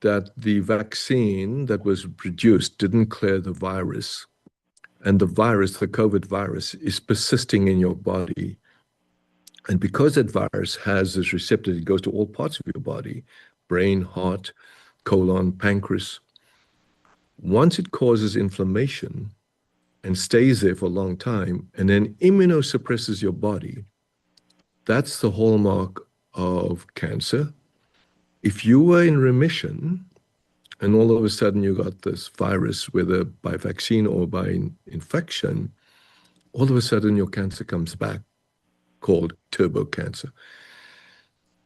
that the vaccine that was produced didn't clear the virus, and the COVID virus, is persisting in your body? And because that virus has this receptor, it goes to all parts of your body, brain, heart, colon, pancreas. Once it causes inflammation and stays there for a long time, and then immunosuppresses your body, that's the hallmark of cancer. If you were in remission and all of a sudden you got this virus, whether by vaccine or by infection, all of a sudden your cancer comes back, called turbo cancer.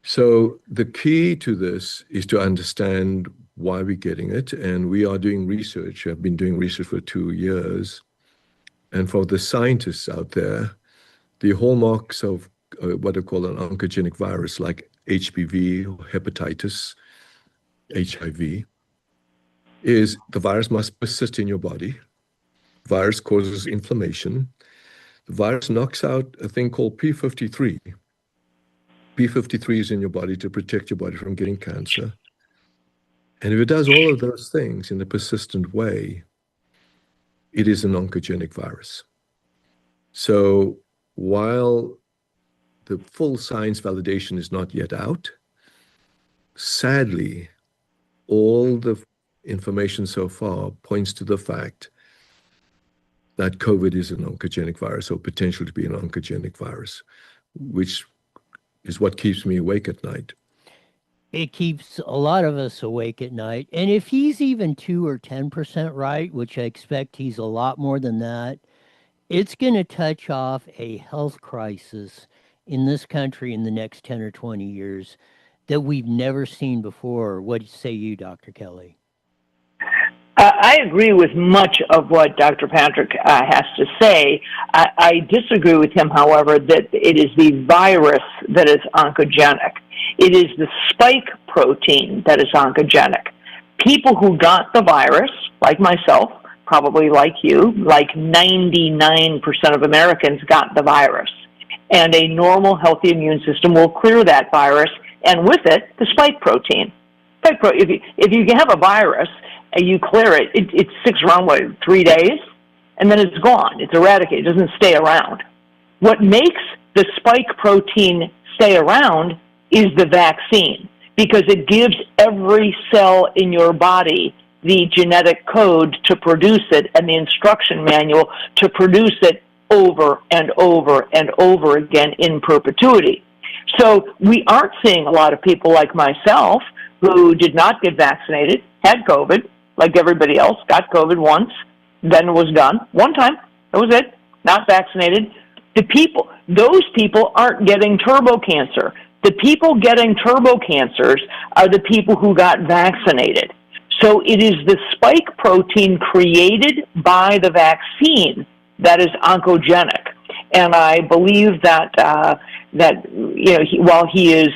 So the key to this is to understand why we're getting it. And we are doing research. I've been doing research for 2 years. And for the scientists out there, the hallmarks of what I call an oncogenic virus like HPV, hepatitis, HIV, is the virus must persist in your body. The virus causes inflammation. The virus knocks out a thing called P53. P53 is in your body to protect your body from getting cancer. And if it does all of those things in a persistent way, it is an oncogenic virus. So while the full science validation is not yet out, sadly, all the information so far points to the fact that COVID is an oncogenic virus, or potential to be an oncogenic virus, which is what keeps me awake at night. It keeps a lot of us awake at night. And if he's even 2 or 10% right, which I expect he's a lot more than that, it's going to touch off a health crisis in this country in the next 10 or 20 years that we've never seen before. What say you, Dr. Kelly? I agree with much of what Dr. Patrick has to say. I disagree with him, however, that it is the virus that is oncogenic. It is the spike protein that is oncogenic. People who got the virus, like myself, probably like you, like 99% of Americans got the virus. And a normal, healthy immune system will clear that virus, and with it, the spike protein. If you have a virus and you clear it, it sticks around, 3 days? And then it's gone. It's eradicated. It doesn't stay around. What makes the spike protein stay around is the vaccine, because it gives every cell in your body the genetic code to produce it and the instruction manual to produce it over and over and over again in perpetuity. So we aren't seeing a lot of people like myself who did not get vaccinated, had COVID, like everybody else, got COVID once, then it was done. One time, that was it, not vaccinated. Those people aren't getting turbo cancer. The people getting turbo cancers are the people who got vaccinated. So it is the spike protein created by the vaccine that is oncogenic. And I believe that while he is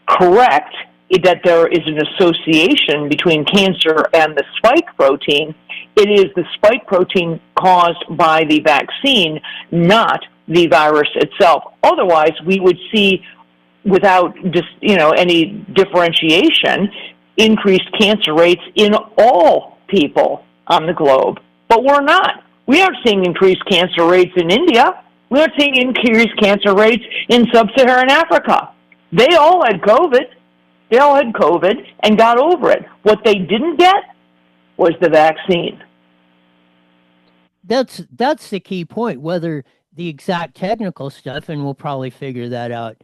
correct that there is an association between cancer and the spike protein, it is the spike protein caused by the vaccine, not the virus itself. Otherwise, we would see, without any differentiation, increased cancer rates in all people on the globe. But we're not. We aren't seeing increased cancer rates in India. We aren't seeing increased cancer rates in sub-Saharan Africa. They all had COVID. They all had COVID and got over it. What they didn't get was the vaccine. That's the key point, whether the exact technical stuff, and we'll probably figure that out,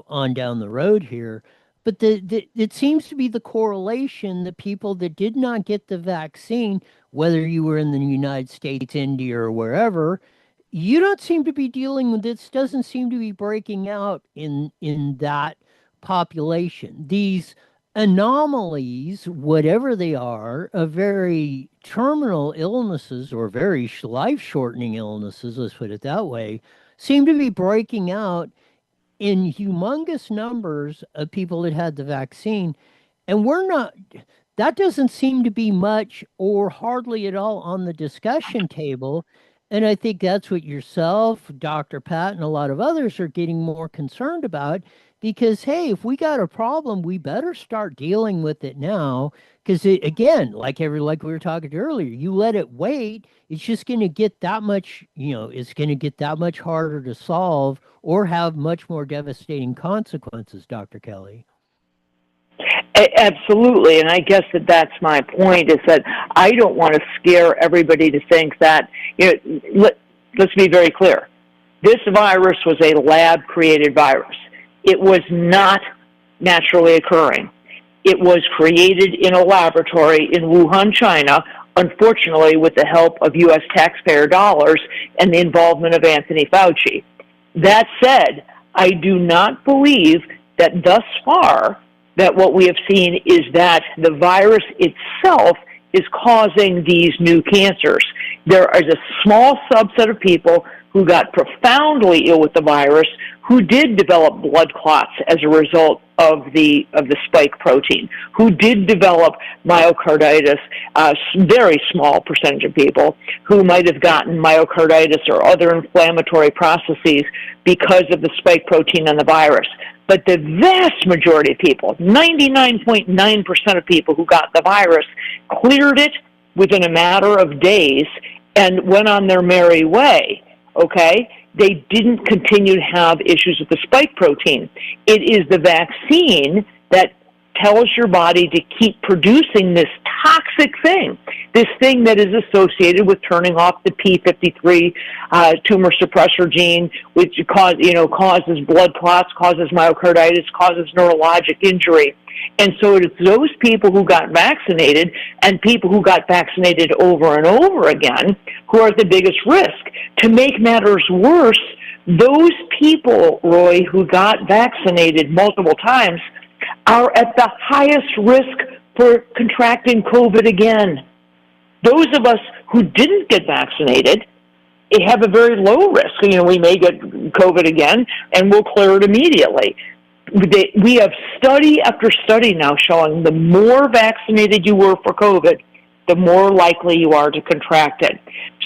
on down the road here. But it seems to be the correlation that people that did not get the vaccine, whether you were in the United States, India, or wherever, you don't seem to be dealing with this. Doesn't seem to be breaking out in that population. These anomalies, whatever they are, of very terminal illnesses or very life-shortening illnesses, let's put it that way, seem to be breaking out in humongous numbers of people that had the vaccine. And that doesn't seem to be much or hardly at all on the discussion table. And I think that's what yourself, Dr. Pat, and a lot of others are getting more concerned about, because, hey, if we got a problem, we better start dealing with it now. Because, again, like we were talking earlier, you let it wait, it's just going to get that much, it's going to get that much harder to solve or have much more devastating consequences, Dr. Kelly. Absolutely, and I guess that's my point, is that I don't want to scare everybody to think that, let's be very clear. This virus was a lab-created virus. It was not naturally occurring. It was created in a laboratory in Wuhan, China, unfortunately with the help of U.S. taxpayer dollars and the involvement of Anthony Fauci. That said, I do not believe that thus far that what we have seen is that the virus itself is causing these new cancers. There is a small subset of people who got profoundly ill with the virus who did develop blood clots as a result of the spike protein, who did develop myocarditis, very small percentage of people who might have gotten myocarditis or other inflammatory processes because of the spike protein on the virus. But the vast majority of people, 99.9% of people who got the virus, cleared it within a matter of days and went on their merry way, okay? They didn't continue to have issues with the spike protein. It is the vaccine that tells your body to keep producing this toxic thing, this thing that is associated with turning off the P53 tumor suppressor gene, which causes blood clots, causes myocarditis, causes neurologic injury. And so it's those people who got vaccinated and people who got vaccinated over and over again who are at the biggest risk. To make matters worse, those people, Roy, who got vaccinated multiple times are at the highest risk for contracting COVID again. Those of us who didn't get vaccinated have a very low risk. We may get COVID again and we'll clear it immediately. We have study after study now showing the more vaccinated you were for COVID, the more likely you are to contract it.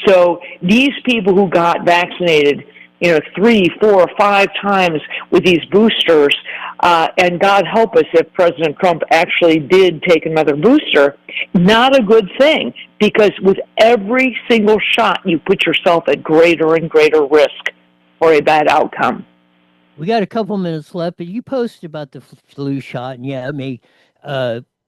So these people who got vaccinated, 3, 4, 5 times with these boosters, and God help us if President Trump actually did take another booster, not a good thing, because with every single shot, you put yourself at greater and greater risk for a bad outcome. We got a couple minutes left, but you posted about the flu shot, and yeah, it may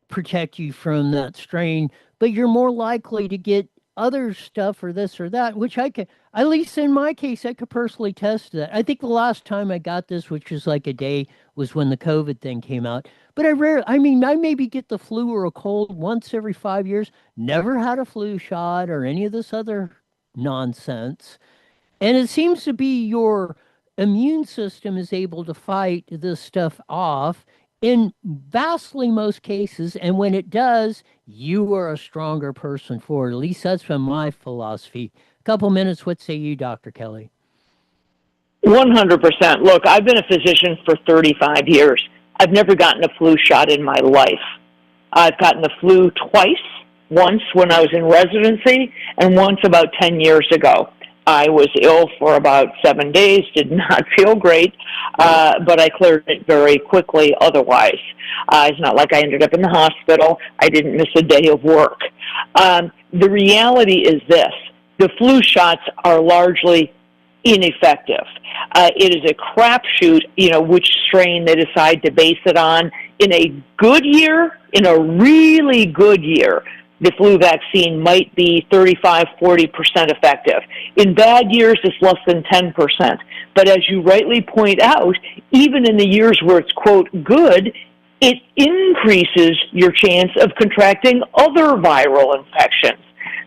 protect you from that strain, but you're more likely to get other stuff or this or that, which I could, at least in my case, I could personally test that. I think the last time I got this, which was like a day, was when the COVID thing came out. But I mean, I maybe get the flu or a cold once every 5 years, never had a flu shot or any of this other nonsense. And it seems to be your immune system is able to fight this stuff off in vastly most cases. And when it does, you are a stronger person for it. At least that's been my philosophy. A couple minutes, what say you, Dr. Kelly? 100%. Look, I've been a physician for 35 years. I've never gotten a flu shot in my life. I've gotten the flu twice, once when I was in residency and once about 10 years ago. I was ill for about 7 days, did not feel great, but I cleared it very quickly otherwise. It's not like I ended up in the hospital. I didn't miss a day of work. The reality is this. The flu shots are largely ineffective. It is a crapshoot, which strain they decide to base it on. In a good year, in a really good year, the flu vaccine might be 35, 40% effective. In bad years, it's less than 10%. But as you rightly point out, even in the years where it's, quote, good, it increases your chance of contracting other viral infections.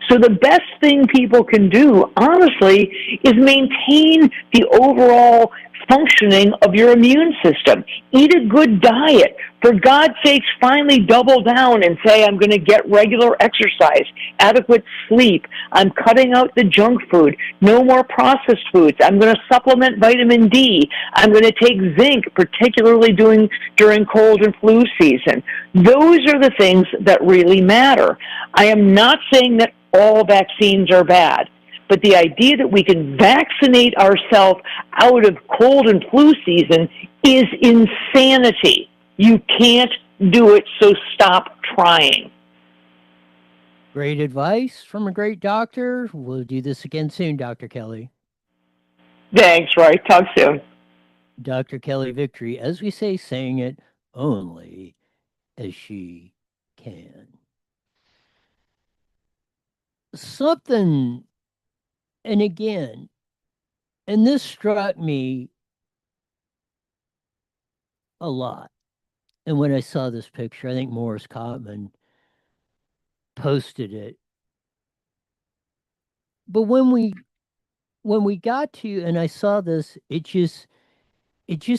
So the best thing people can do, honestly, is maintain the overall functioning of your immune system. Eat a good diet. For God's sakes, finally double down and say, I'm going to get regular exercise, adequate sleep. I'm cutting out the junk food. No more processed foods. I'm going to supplement vitamin D. I'm going to take zinc, particularly during cold and flu season. Those are the things that really matter. I am not saying that all vaccines are bad. But the idea that we can vaccinate ourselves out of cold and flu season is insanity. You can't do it, so stop trying. Great advice from a great doctor. We'll do this again soon, Dr. Kelly. Thanks, Roy. Talk soon. Dr. Kelly Victory, as we say, saying it only as she can. Something, and again, and this struck me a lot. And when I saw this picture, I think Morris Cotman posted it. But when we got to, and I saw this, it just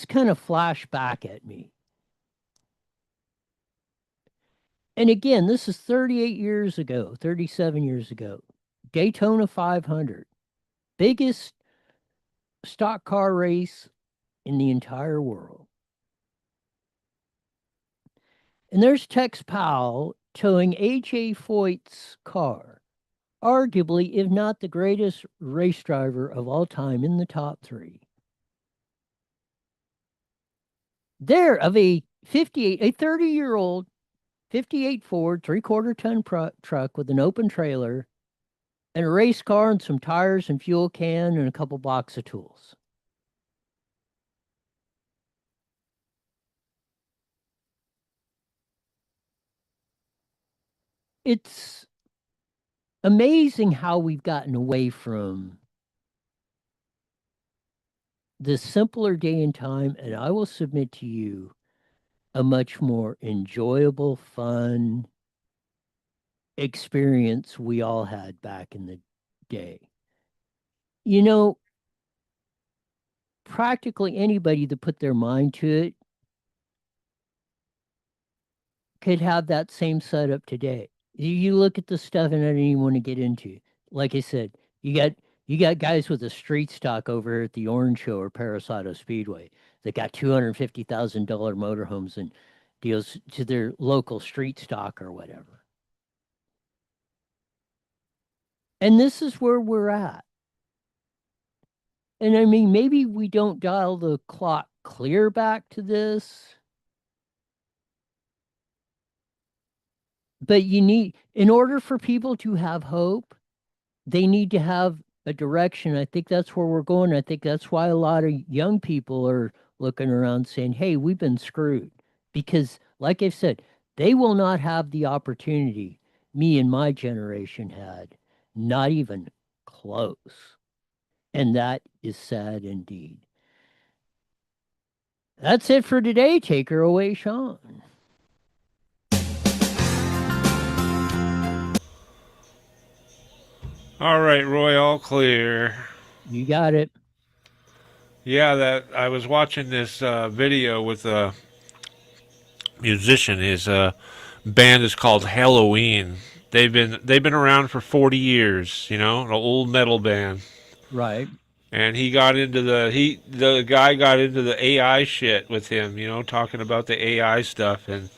kind of flashed back at me. And again, this is 38 years ago, 37 years ago. Daytona 500, biggest stock car race in the entire world. And there's Tex Powell towing A.J. Foyt's car, arguably, if not the greatest race driver of all time, in the top three. There, of a 30-year-old 58 Ford 3/4 ton truck with an open trailer and a race car and some tires and fuel can and a couple box of tools. It's amazing how we've gotten away from this simpler day and time, and I will submit to you a much more enjoyable, fun experience we all had back in the day. Practically anybody that put their mind to it could have that same setup today. You look at the stuff, and I don't even want to get into. Like I said, you got guys with a street stock over at the Orange Show or Paris Auto Speedway that got $250,000 motorhomes and deals to their local street stock or whatever. And this is where we're at. And I mean, maybe we don't dial the clock clear back to this. But in order for people to have hope, they need to have a direction. I think that's where we're going. I think that's why a lot of young people are looking around saying, hey, we've been screwed. Because, like I've said, they will not have the opportunity me and my generation had. Not even close. And that is sad indeed. That's it for today. Take her away, Sean. All right, Roy, all clear. You got it. Yeah, that I was watching this video with a musician. His band is called Halloween. They've been around for 40 years. You know, an old metal band. Right. And the guy got into the AI shit with him. You know, talking about the AI stuff and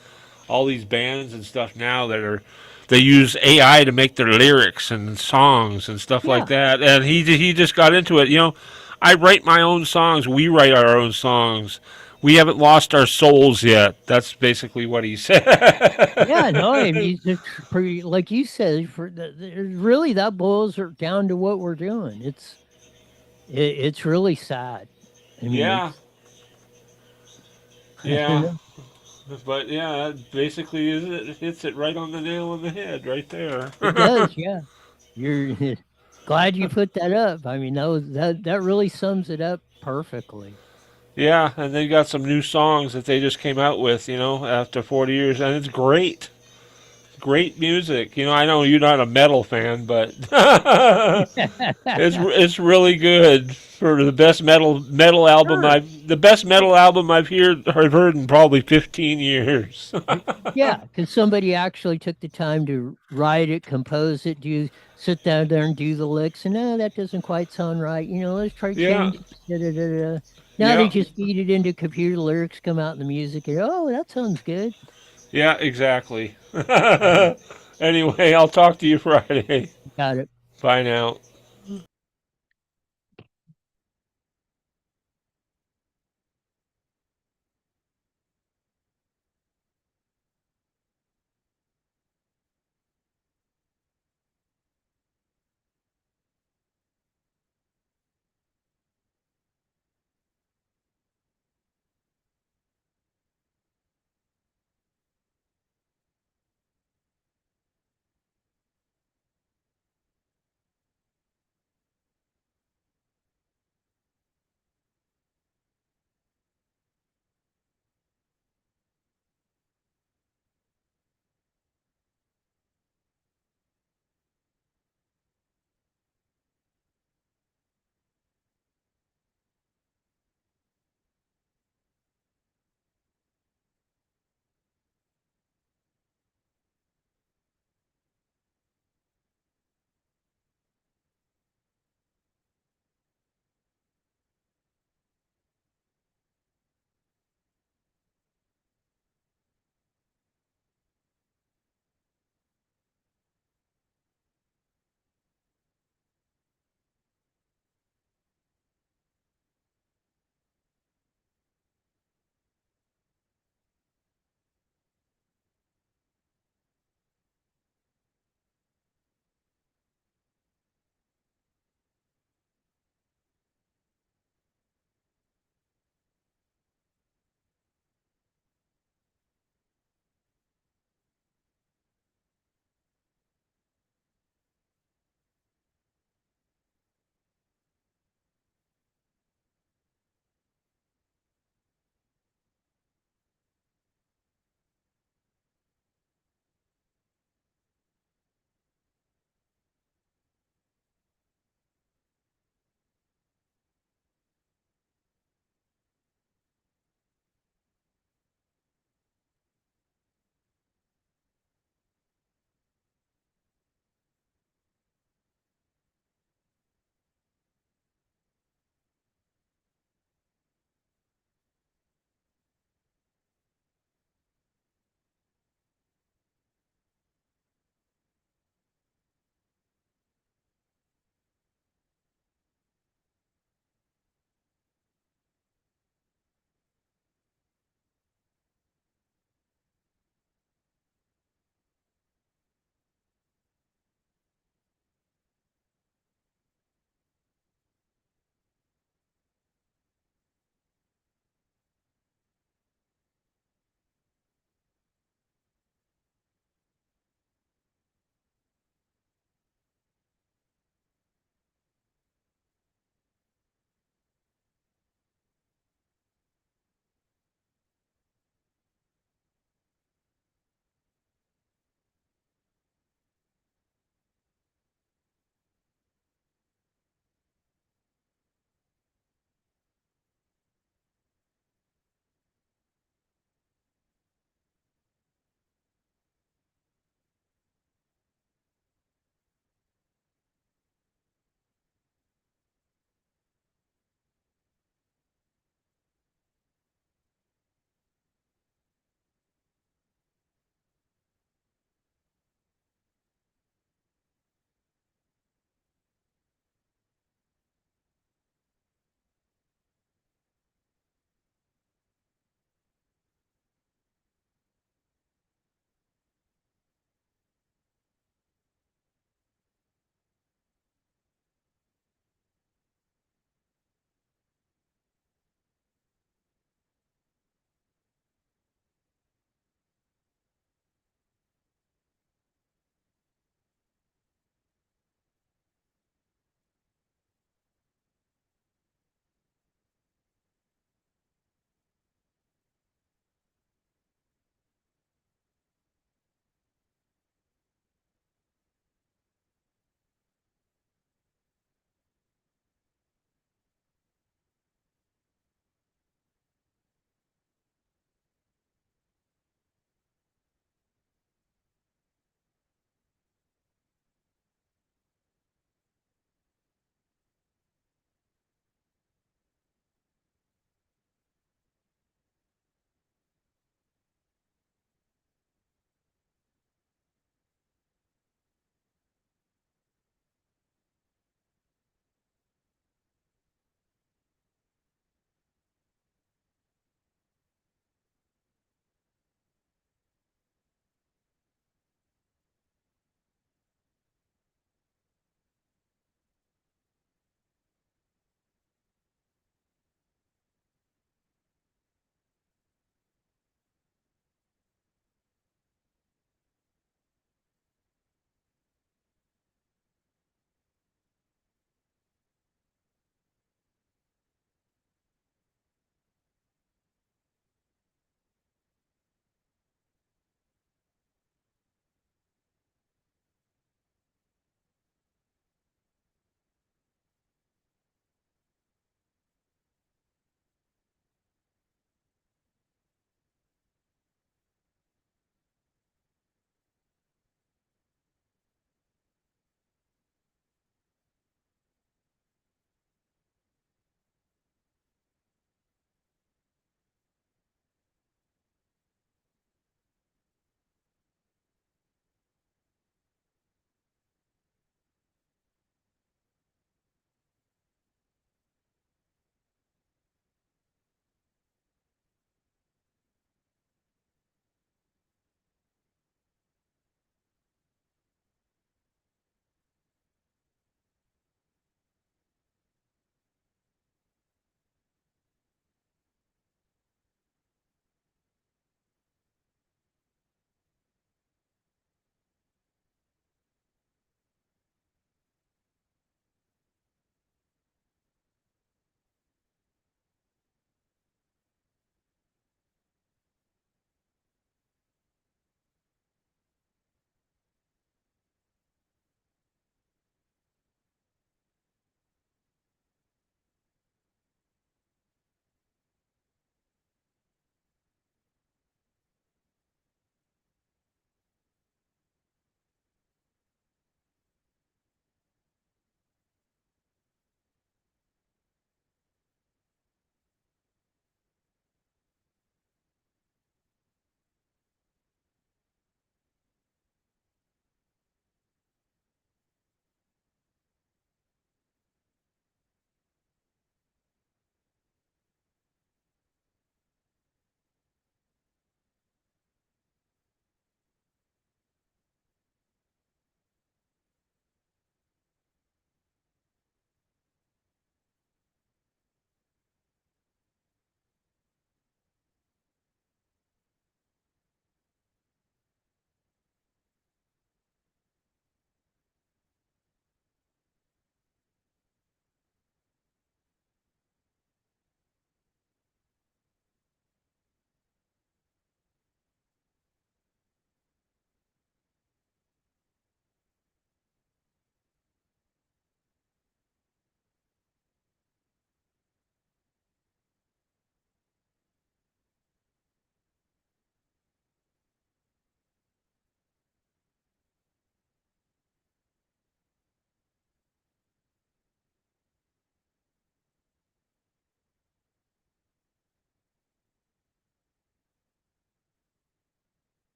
all these bands and stuff now they use AI to make their lyrics and songs and stuff like that. And he just got into it. You know, I write my own songs. We write our own songs. We haven't lost our souls yet. That's basically what he said. Yeah, no, I mean, it's pretty, like you said, really that boils down to what we're doing. It's really sad. I mean, Yeah. you Yeah. know, But yeah, that basically it hits it right on the nail on the head right there. it does. Yeah, you're glad you put that up. I mean, that really sums it up perfectly. Yeah, and they got some new songs that they just came out with, you know, after 40 years, and it's great. Great music. You know, I know you're not a metal fan, but it's really good for the best metal album I've heard in probably 15 years. Yeah, because somebody actually took the time to write it, compose it, sit down there and do the licks, and no, that doesn't quite sound right. You know, let's try Yeah. change it. Da, da, da, da. Now they just feed it into computer lyrics, come out in the music, and oh, that sounds good. Yeah, exactly. Anyway, I'll talk to you Friday. Got it. Bye now.